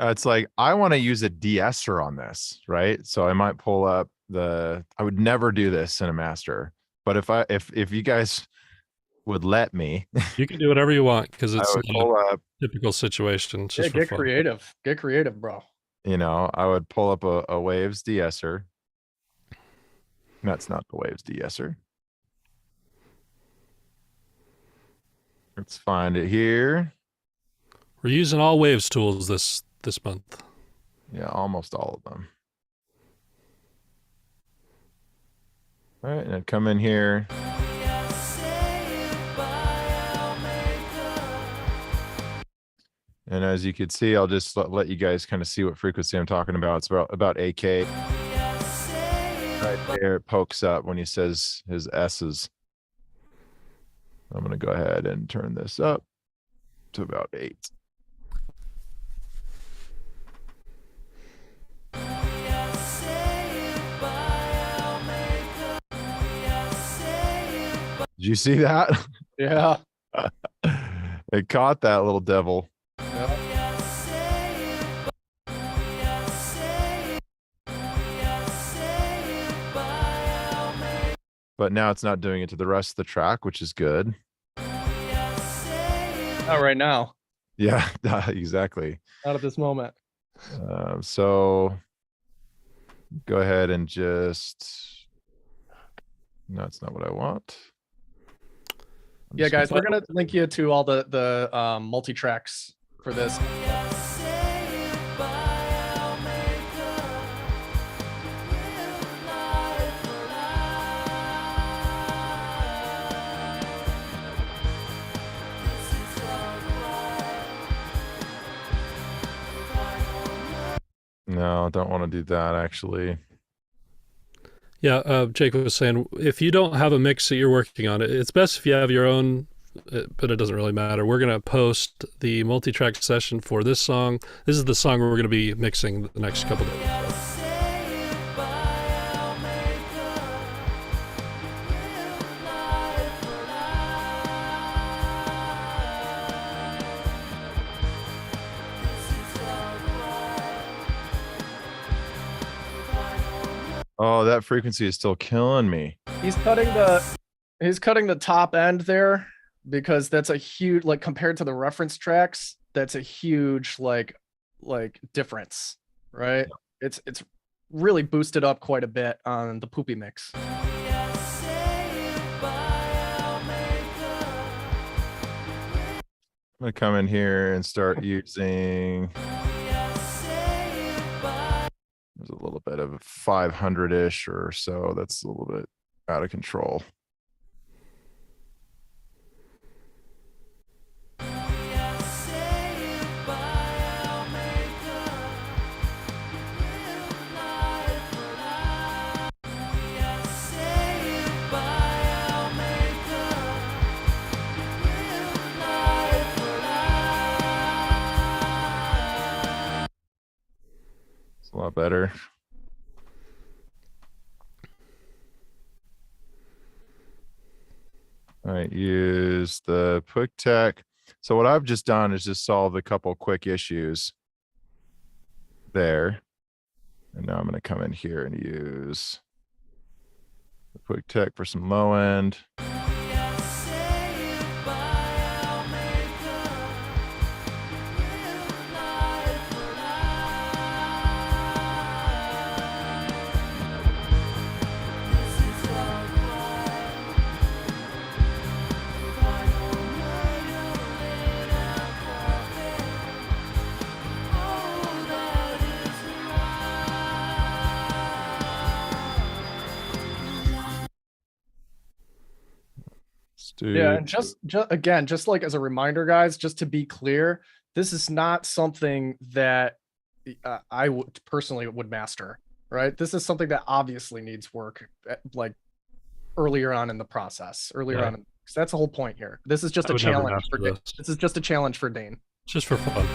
It's like I want to use a de-esser on this, right? So I might pull up I would never do this in a master, but if you guys would let me, You can do whatever you want because I it's would not pull a up, typical situation. It's Yeah, just for get fun. creative. Get creative, bro. I would pull up a Waves de-esser. That's not the Waves de-esser. Let's find it here. We're using all Waves tools this month. Yeah, almost all of them. All right, and come in here. And as you can see, I'll just let you guys kind of see what frequency I'm talking about. It's about AK. Right there, it pokes up when he says his S's. I'm going to go ahead and turn this up to about 8. Did you see that? Yeah. It caught that little devil. Yep. But now it's not doing it to the rest of the track, which is good. Not right now. Yeah, exactly. Not at this moment. So go ahead and just, no, it's not what I want. I'm Yeah, just guys, gonna- we're gonna link you to all the multi tracks for this. No, don't want to do that actually. Yeah, Jake was saying if you don't have a mix that you're working on, it's best if you have your own, but it doesn't really matter. We're going to post the multi-track session for this song. This is the song we're going to be mixing the next couple days. Oh, that frequency is still killing me. He's cutting the top end there because that's a huge, like, compared to the reference tracks, that's a huge like difference, right? It's really boosted up quite a bit on the poopy mix. I'm gonna come in here and start using. There's a little bit of 500-ish or so. That's a little bit out of control. It's a lot better. All right, use the quick tech. So what I've just done is just solved a couple quick issues there. And now I'm going to come in here and use the quick tech for some low end. Yeah, and just again, just like as a reminder, guys, just to be clear, this is not something that I would personally would master, right? This is something that obviously needs work, like earlier on in the process, Yeah. on. So that's the whole point here. This is just I a would never challenge for master Dane. this. This is just a challenge for Dane. Just for fun.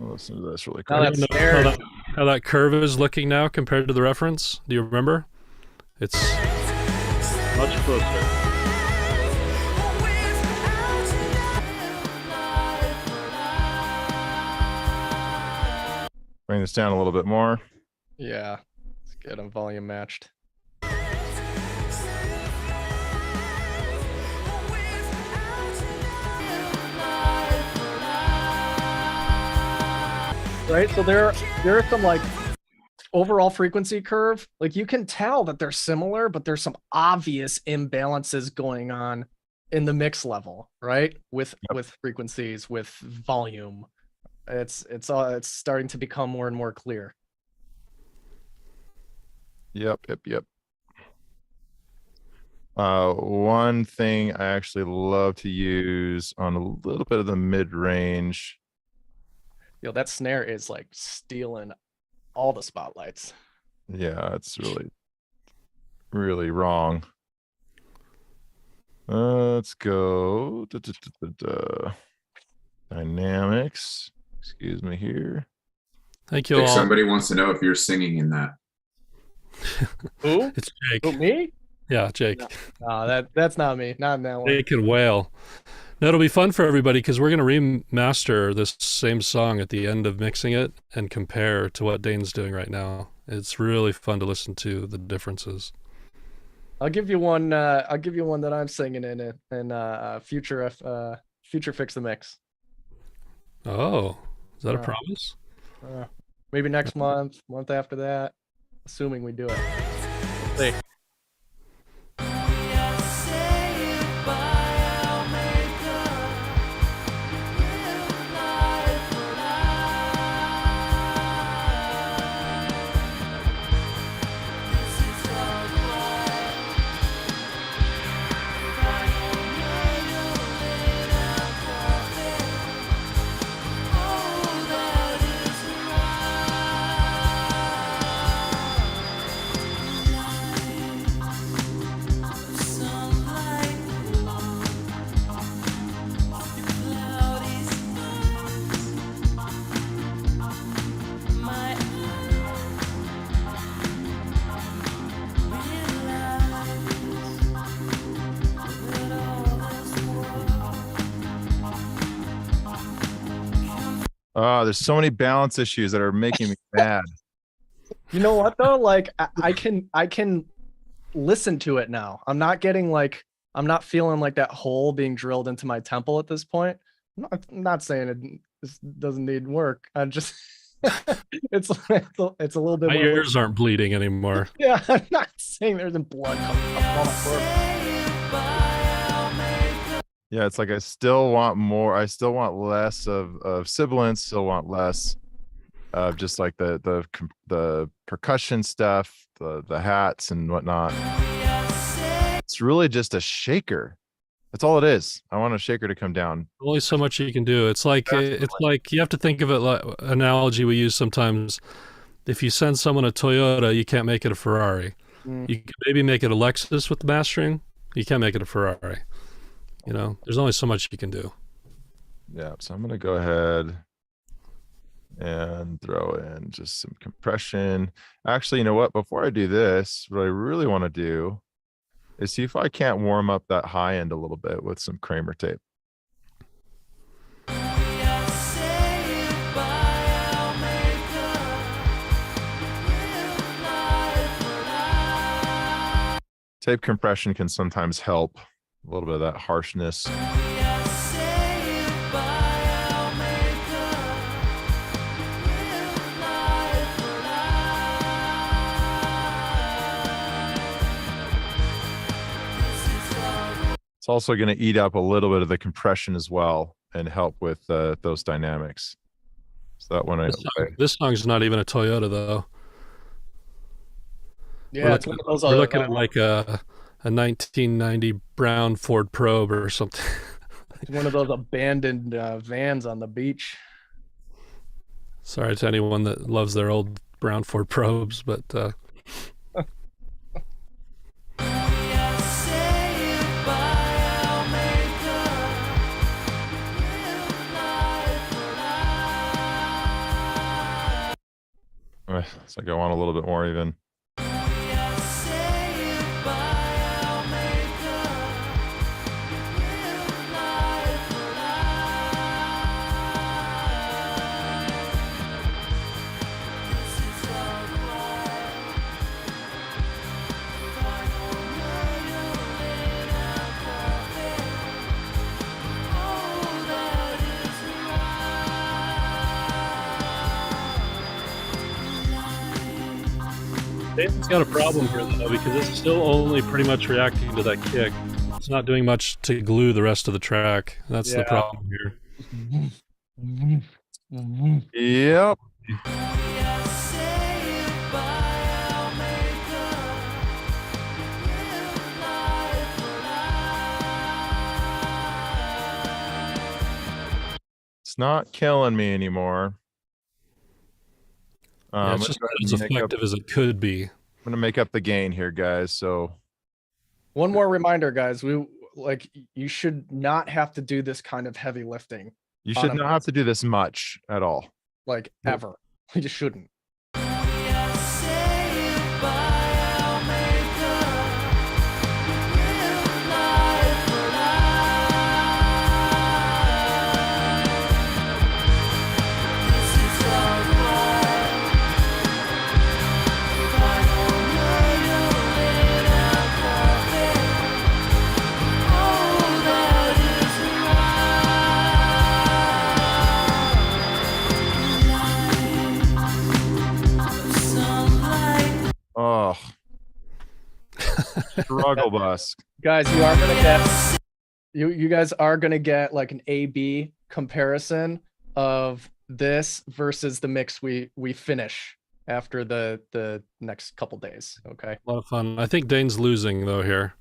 I'll listen to this really Now quick. that's Know fair. how that curve is looking now compared to the reference? Do you remember? It's much closer. Bring this down a little bit more. Yeah, let's get them volume matched. Right, so there are some like overall frequency curve, like you can tell that they're similar, but there's some obvious imbalances going on in the mix level, right? With frequencies, with volume. It's starting to become more and more clear. Yep. One thing I actually love to use on a little bit of the mid-range. Yo, that snare is like stealing all the spotlights. Yeah, it's really wrong. Let's go. Dynamics. Excuse me here. Thank you I think all. somebody wants to know if you're singing in that. Who? It's Jake. Who, me? Yeah, Jake. That's not me. Not in that one. Jake and Whale. Now it'll be fun for everybody because we're going to remaster this same song at the end of mixing it and compare to what Dane's doing right now. It's really fun to listen to the differences. I'll give you one. I'll give you one that I'm singing in it, and future fix the mix. Oh, is that a Uh, promise? Maybe next month after that, assuming we do it. See. Oh, there's so many balance issues that are making me mad. You know what though? Like I can listen to it now. I'm not I'm not feeling like that hole being drilled into my temple at this point. I'm not saying this doesn't need work. I just it's a little bit My more. ears aren't bleeding anymore. Yeah, I'm not saying there's blood coming up on my floor. Yeah, it's like I still want more. I still want less of sibilance. Still want less of just like the percussion stuff, the hats and whatnot. It's really just a shaker. That's all it is. I want a shaker to come down. Only so much you can do. It's like you have to think of it like analogy we use sometimes. If you send someone a Toyota, you can't make it a Ferrari. You can maybe make it a Lexus with the mastering. You can't make it a Ferrari. You know, there's only so much you can do. Yeah, so I'm gonna go ahead and throw in just some compression. Actually, you know what? Before I do this, what I really want to do is see if I can't warm up that high end a little bit with some Kramer tape. Tape compression can sometimes help a little bit of that harshness. It's also going to eat up a little bit of the compression as well and help with those dynamics. So that one, This song's not even a Toyota though. Yeah, it's one of those. We're looking at like a 1990 brown Ford Probe or something. It's one of those abandoned vans on the beach. Sorry to anyone that loves their old brown Ford Probes, but it's like I want a little bit more even. David's got a problem here though, because it's still only pretty much reacting to that kick. It's not doing much to glue the rest of the track. That's the problem here. Yep. It's not killing me anymore. It's just not as effective as it could be. I'm gonna make up the gain here, guys. So one more reminder, guys. You should not have to do this kind of heavy lifting. You should not have to do this much at all. Like ever. You just shouldn't. Oh, struggle bus. Guys, you are gonna get you guys are gonna get like an A/B comparison of this versus the mix we finish after the next couple days. Okay. A lot of fun. I think Dane's losing though here.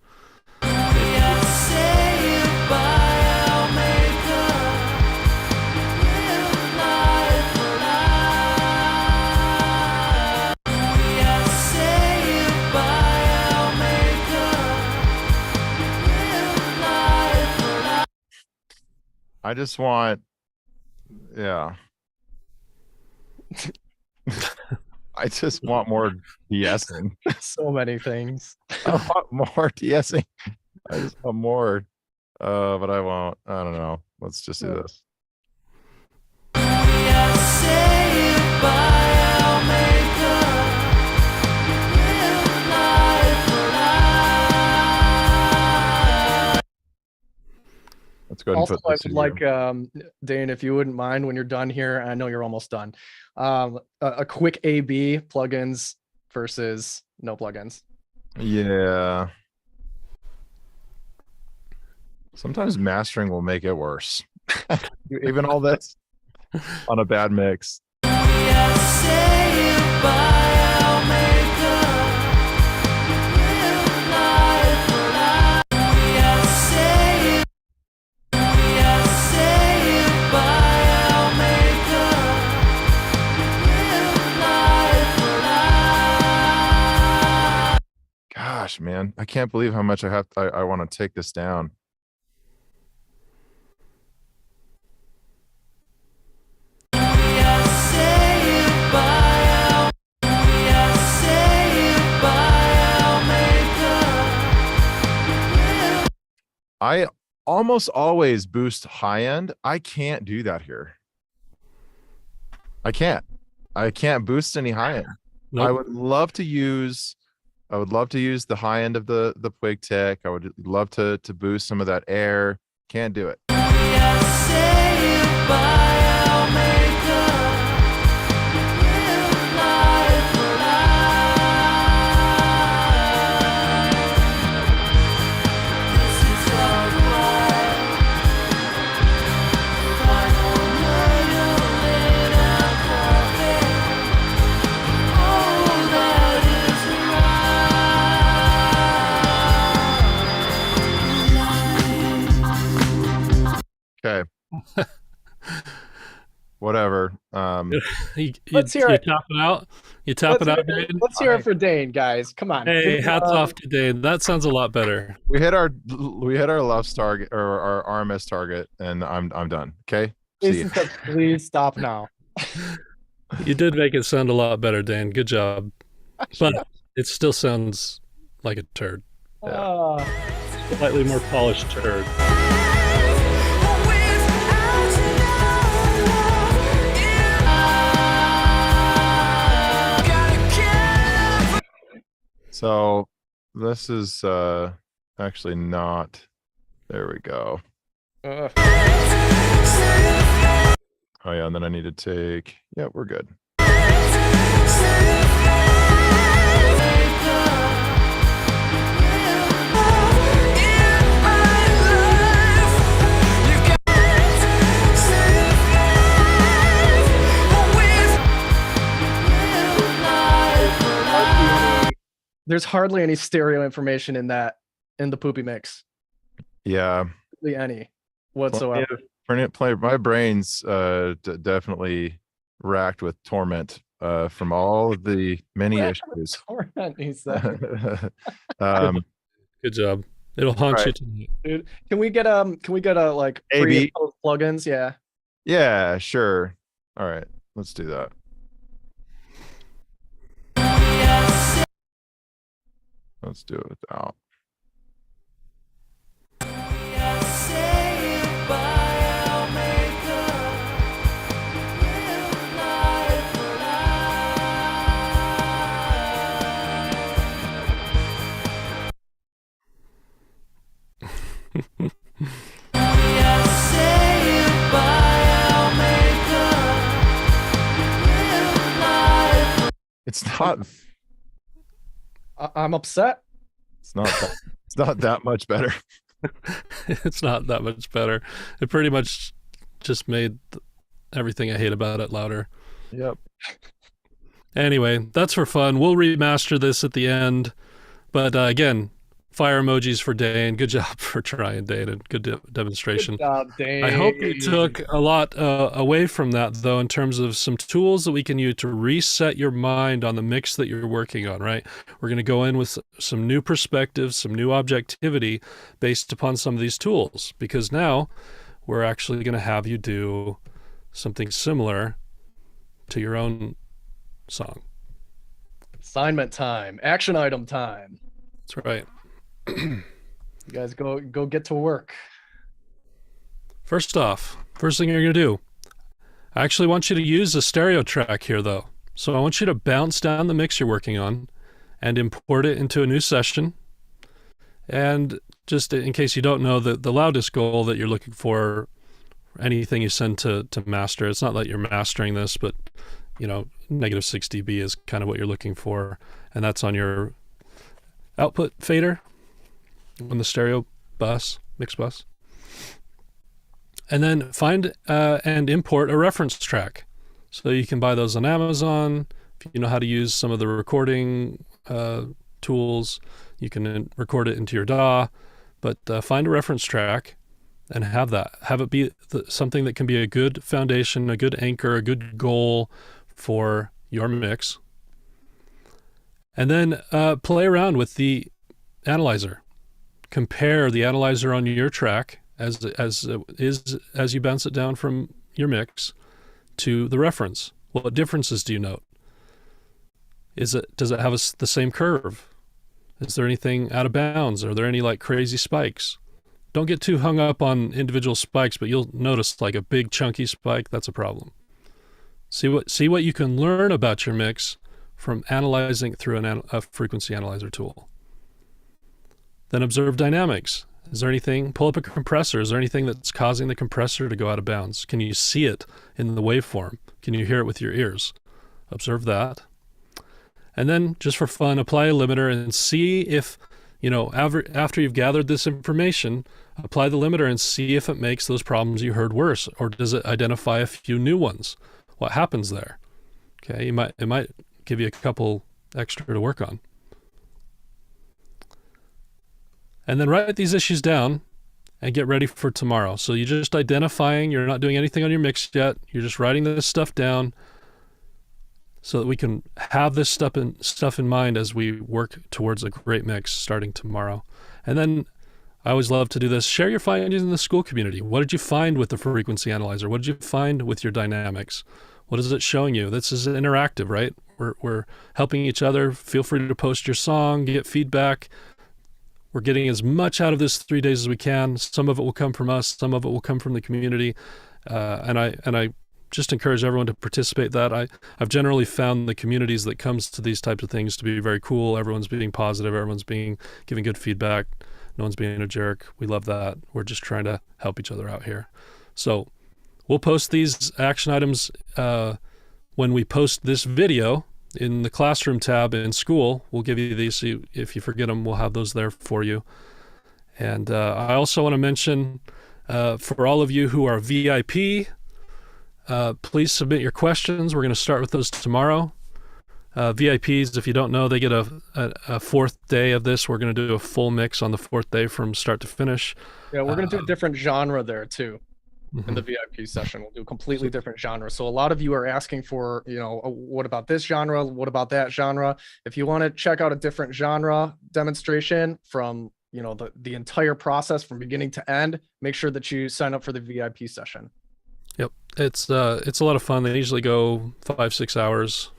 I just want, yeah. I just want more de-essing. So many things. I want more de-essing. I just want more, but I won't. I don't know. Let's just do this. go ahead and Also, put I this would in like, here. Dane, if you wouldn't mind when you're done here, I know you're almost done. A quick A/B plugins versus no plugins. Yeah. Sometimes mastering will make it worse. Even all this on a bad mix. Gosh, man, I can't believe how much I want to take this down. I almost always boost high end. I can't do that here. I can't boost any high end. I Nope. would love to use the high end of the Pwig tech. I would love to boost some of that air. Can't do it. Okay. Whatever. Let's hear you it. tap it out. You tap it out, Dane. Let's hear it for Dane, guys. Come on. Hey, Give, hats off to Dane. That sounds a lot better. We hit our left target or our RMS target, and I'm done. Okay. See ya. Please stop now. You did make it sound a lot better, Dane. Good job. But it still sounds like a turd. Slightly more polished turd. So this is actually not. There we go. Uh, Oh yeah, and then I need to take. Yeah, we're good. there's hardly any stereo information in the poopy mix. Yeah. Hardly any whatsoever. My brain's definitely racked with torment from all of the many issues. Torment, he said. Good job. It'll haunt Right. you tonight. Dude, can we get a like AB? pre and post plugins? Yeah. Yeah, sure. All right, let's do that. Let's do it without. It's not. I'm upset. It's not. It's not that much better. It's not that much better. It pretty much just made everything I hate about it louder. Yep. Anyway, that's for fun. We'll remaster this at the end. But again, fire emojis for Dane. Good job for trying, Dane, and good demonstration. Good job, Dane. I hope you took a lot away from that, though, in terms of some tools that we can use to reset your mind on the mix that you're working on, right? We're going to go in with some new perspectives, some new objectivity based upon some of these tools, because now we're actually going to have you do something similar to your own song. Assignment time. Action item time. That's right. You guys go get to work. First thing you're going to do, I actually want you to use a stereo track here, though. So I want you to bounce down the mix you're working on and import it into a new session and just in case you don't know, the loudest goal that you're looking for, anything you send to master, it's not that you're mastering this, but negative 6 dB is kind of what you're looking for, and that's on your output fader on the stereo bus, mix bus. And then find and import a reference track. So you can buy those on Amazon. If you know how to use some of the recording tools, you can record it into your DAW, but find a reference track and have it be something that can be a good foundation, a good anchor, a good goal for your mix. And then play around with the analyzer. Compare the analyzer on your track as you bounce it down from your mix to the reference. What differences do you note? Does it have the same curve? Is there anything out of bounds? Are there any like crazy spikes? Don't get too hung up on individual spikes, but you'll notice like a big chunky spike, that's a problem. See what you can learn about your mix from analyzing through a frequency analyzer tool. Then observe dynamics. Is there anything, pull up a compressor, is there anything that's causing the compressor to go out of bounds? Can you see it in the waveform? Can you hear it with your ears? Observe that. And then just for fun, apply a limiter and see if, after you've gathered this information, apply the limiter and see if it makes those problems you heard worse, or does it identify a few new ones? What happens there? Okay, it might give you a couple extra to work on. And then write these issues down and get ready for tomorrow. So you're just identifying, you're not doing anything on your mix yet. You're just writing this stuff down so that we can have this stuff in mind as we work towards a great mix starting tomorrow. And then I always love to do this. Share your findings in the school community. What did you find with the frequency analyzer? What did you find with your dynamics? What is it showing you? This is interactive, right? We're helping each other. Feel free to post your song, get feedback. We're getting as much out of this 3 days as we can. Some of it will come from us. Some of it will come from the community. And I just encourage everyone to participate. I've generally found the communities that comes to these types of things to be very cool. Everyone's being positive. Everyone's giving good feedback. No one's being a jerk. We love that. We're just trying to help each other out here. So we'll post these action items when we post this video in the classroom tab in school. We'll give you these. So if you forget them, we'll have those there for you. And I also want to mention for all of you who are VIP, please submit your questions. We're going to start with those tomorrow. VIPs, if you don't know, they get a fourth day of this. We're going to do a full mix on the fourth day from start to finish. Yeah, we're going to do a different genre there too. In the VIP session, we'll do a completely different genre. So a lot of you are asking for, what about this genre? What about that genre? If you want to check out a different genre demonstration from, the entire process from beginning to end, make sure that you sign up for the VIP session. Yep. It's a lot of fun. They usually go 5-6 hours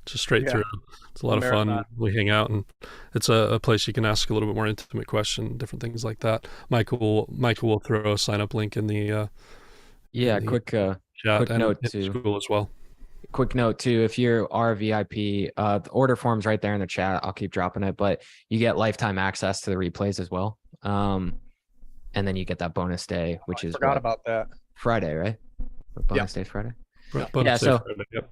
just straight through. It's a lot of fun. We hang out, and it's a place you can ask a little bit more intimate question, different things like that. Michael will throw a sign up link in the quick chat and note in too. school as well. Quick note too, if you are a VIP, the order form's right there in the chat. I'll keep dropping it, but you get lifetime access to the replays as well. And then you get that bonus day, which is forgot about that. Friday, right? Bonus day Friday. Bonus day Friday, yep.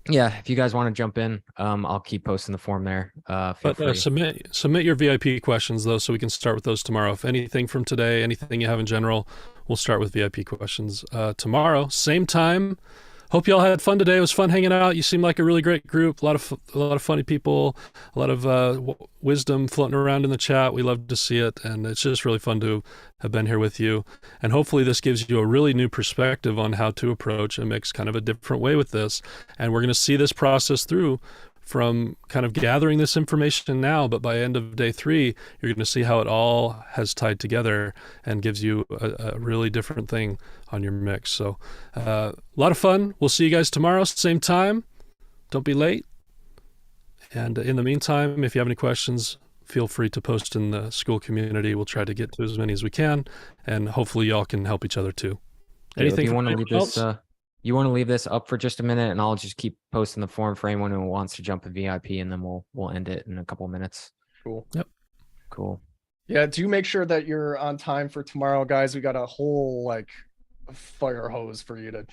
Yeah, if you guys want to jump in, I'll keep posting the form there. Feel free. Submit your VIP questions though, so we can start with those tomorrow. If anything from today, anything you have in general, we'll start with VIP questions tomorrow, same time. Hope y'all had fun today. It was fun hanging out. You seem like a really great group. A lot of funny people. A lot of wisdom floating around in the chat. We love to see it, and it's just really fun to have been here with you. And hopefully, this gives you a really new perspective on how to approach a mix, kind of a different way with this. And we're going to see this process through from kind of gathering this information now, but by end of day 3, you're going to see how it all has tied together and gives you a really different thing on your mix. So a lot of fun. We'll see you guys tomorrow, same time. Don't be late. And in the meantime, if you have any questions, feel free to post in the school community. We'll try to get to as many as we can, and hopefully y'all can help each other too. Anything you want to leave else? this? You want to leave this up for just a minute, and I'll just keep posting the form for anyone who wants to jump a VIP, and then we'll end it in a couple minutes. Cool. Yep. Cool. Yeah, do make sure that you're on time for tomorrow, guys. We got a whole like fire hose for you to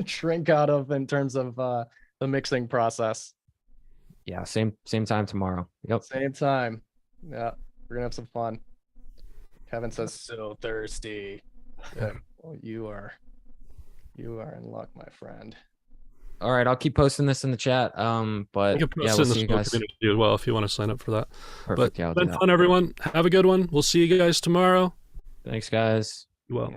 drink out of in terms of the mixing process. Yeah, same time tomorrow. Yep. Same time. Yeah, we're gonna have some fun. Kevin says so thirsty. Yeah, well, you are in luck, my friend. All right, I'll keep posting this in the chat. But You can yeah, post we'll in the see you Smoke guys. community as well if you want to sign up for that. Perfect. But Yeah, I'll do been that. fun, everyone. Have a good one. We'll see you guys tomorrow. Thanks, guys. Well.